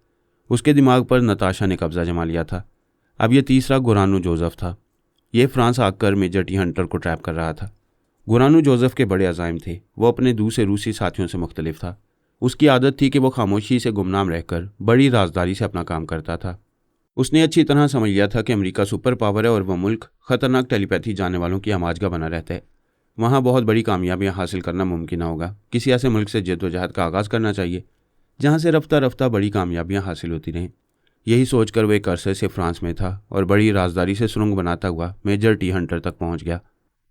उसके दिमाग पर नताशा ने कब्जा जमा लिया था। अब यह तीसरा गुरानो जोसेफ था। ये फ्रांस आकर मेजर टी हंटर को ट्रैप कर रहा था। गुरानो जोसेफ के बड़े अज़ाइम थे। वो अपने दूसरे रूसी साथियों से मुख्तलिफ था। उसकी आदत थी कि वो खामोशी से गुमनाम रहकर बड़ी राजदारी से अपना काम करता था। उसने अच्छी तरह समझ लिया था कि अमेरिका सुपर पावर है और वह मुल्क खतरनाक टेलीपैथी जानने वालों की आमाजगा बना रहता है। वहाँ बहुत बड़ी कामयाबियाँ हासिल करना मुमकिन ना होगा। किसी ऐसे मुल्क से जद्दोजहद का आगाज़ करना चाहिए जहाँ से रफ्ता रफ्ता बड़ी कामयाबियाँ हासिल होती रहें। यही सोचकर वह एक अरसे से फ्रांस में था और बड़ी राजदारी से सुरंग बनाता हुआ मेजर टी हंटर तक पहुँच गया।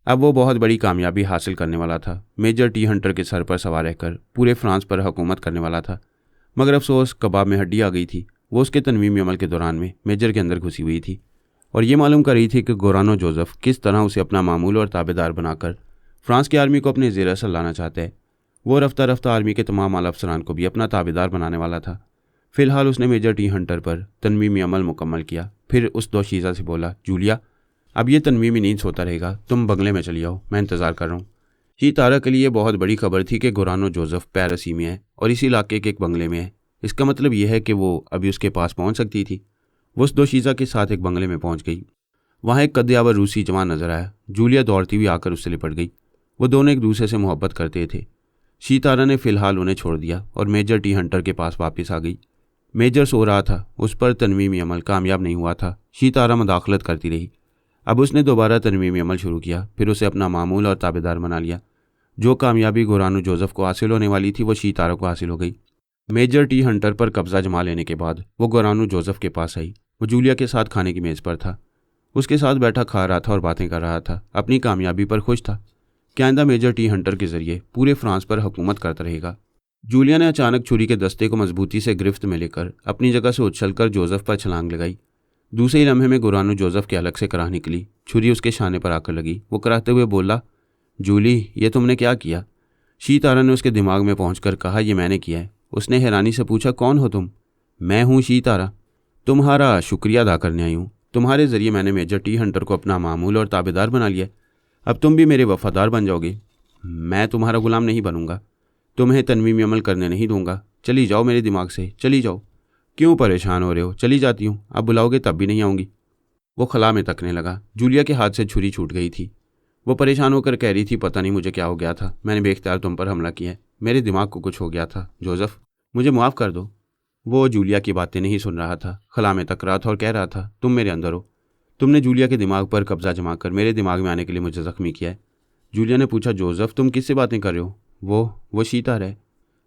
अब वो बहुत बड़ी कामयाबी हासिल करने वाला था। मेजर टी हंटर के सर पर सवार रहकर पूरे फ्रांस पर हुकूमत करने वाला था। मगर अफसोस, कबाब में हड्डी आ गई थी। वो उसके तनवीमी अमल के दौरान में मेजर के अंदर घुसी हुई थी और ये मालूम कर रही थी कि गुरानो जोसेफ किस तरह उसे अपना मामूल और ताबेदार बनाकर फ्रांस की आर्मी को अपने ज़ेर असर लाना चाहता है। वो रफ्ता रफ्ता आर्मी के तमाम आला अफसरान को भी अपना ताबेदार बनाने वाला था। फिलहाल उसने मेजर टी हंटर पर तनवीमी अमल मुकम्मल किया। फिर उस दोशीज़ा से बोला, जूलिया, अब ये तनवीमी नींद सोता रहेगा, तुम बंगले में चली आओ, मैं इंतज़ार कर रहा हूँ। शीतारा के लिए बहुत बड़ी खबर थी कि गुरानो जोसेफ पेरिस में है और इसी इलाके के एक बंगले में है। इसका मतलब यह है कि वो अभी उसके पास पहुंच सकती थी। वो उस दोशीज़ा के साथ एक बंगले में पहुंच गई। वहाँ एक कद्यावर रूसी जवान नजर आया। जूलिया दौड़ती हुई आकर उससे लिपट गई। वो दोनों एक दूसरे से मोहब्बत करते थे। शीतारा ने फिलहाल उन्हें छोड़ दिया और मेजर टी हंटर के पास वापस आ गई। मेजर सो रहा था, उस पर तनवीमी अमल कामयाब नहीं हुआ था। शीतारा मुदाखलत करती रही। अब उसने दोबारा तनवीमी अमल शुरू किया। फिर उसे अपना मामूल और ताबेदार बना लिया। जो कामयाबी गुरानो जोसेफ को हासिल होने वाली थी वो शीतारा को हासिल हो गई। मेजर टी हंटर पर कब्जा जमा लेने के बाद वो गुरानो जोसेफ के पास आई। वो जूलिया के साथ खाने की मेज़ पर था। उसके साथ बैठा खा रहा था और बातें कर रहा था। अपनी कामयाबी पर खुश था। क्या आइंदा मेजर टी हंटर के जरिए पूरे फ्रांस पर हुकूमत करता रहेगा। जूलिया ने अचानक छुरी के दस्ते को मजबूती से गिरफ्त में लेकर अपनी जगह से उछलकर जोसेफ पर छलांग लगाई। दूसरे ही लम्हे में गुरानो जोसेफ के अलग से कराह निकली। छुरी उसके शाने पर आकर लगी। वो कराहते हुए बोला, जूली, ये तुमने क्या किया? शी तारा ने उसके दिमाग में पहुंचकर कहा, ये मैंने किया है। उसने हैरानी से पूछा, कौन हो तुम? मैं हूँ शी तारा, तुम्हारा शुक्रिया अदा करने आई हूँ। तुम्हारे ज़रिए मैंने मेजर टी हंटर को अपना मामूल और ताबेदार बना लिया। अब तुम भी मेरे वफादार बन जाओगे। मैं तुम्हारा गुलाम नहीं बनूंगा, तुम्हें तनवीम अमल करने नहीं दूंगा। चली जाओ मेरे दिमाग से, चली जाओ। क्यों परेशान हो रहे हो? चली जाती हूँ, अब बुलाओगे तब भी नहीं आऊँगी। वो खला में तकने लगा। जूलिया के हाथ से छुरी छूट गई थी। वो परेशान होकर कह रही थी, पता नहीं मुझे क्या हो गया था, मैंने बेख्तियार तुम पर हमला किया है। मेरे दिमाग को कुछ हो गया था जोसेफ, मुझे माफ़ कर दो। वो जूलिया की बातें नहीं सुन रहा था, खला में तक रहा था और कह रहा था, तुम मेरे अंदर हो। तुमने जूलिया के दिमाग पर कब्जा जमा कर मेरे दिमाग में आने के लिए मुझे ज़ख्मी किया है। जूलिया ने पूछा, जोसेफ तुम किससे बातें कर रहे हो? वो शी तारा है।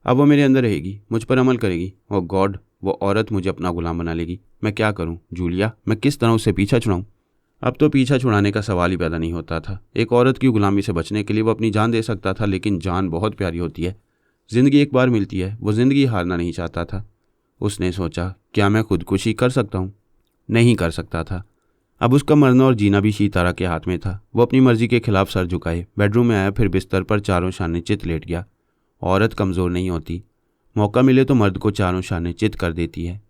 अब वो मेरे अंदर रहेगी, मुझ पर अमल करेगी। ओ गॉड, वो औरत मुझे अपना गुलाम बना लेगी। मैं क्या करूं जूलिया? मैं किस तरह उससे पीछा छुड़ाऊं? अब तो पीछा छुड़ाने का सवाल ही पैदा नहीं होता था। एक औरत की गुलामी से बचने के लिए वो अपनी जान दे सकता था, लेकिन जान बहुत प्यारी होती है। ज़िंदगी एक बार मिलती है, वो ज़िंदगी हारना नहीं चाहता था। उसने सोचा, क्या मैं खुदकुशी कर सकता हूँ? नहीं कर सकता था। अब उसका मरना और जीना भी शी तारा के हाथ में था। वो अपनी मर्जी के खिलाफ सर झुकाए बेडरूम में आया, फिर बिस्तर पर चारों शाने चित लेट गया। औरत कमज़ोर नहीं होती, मौका मिले तो मर्द को चारों शाने चित कर देती है।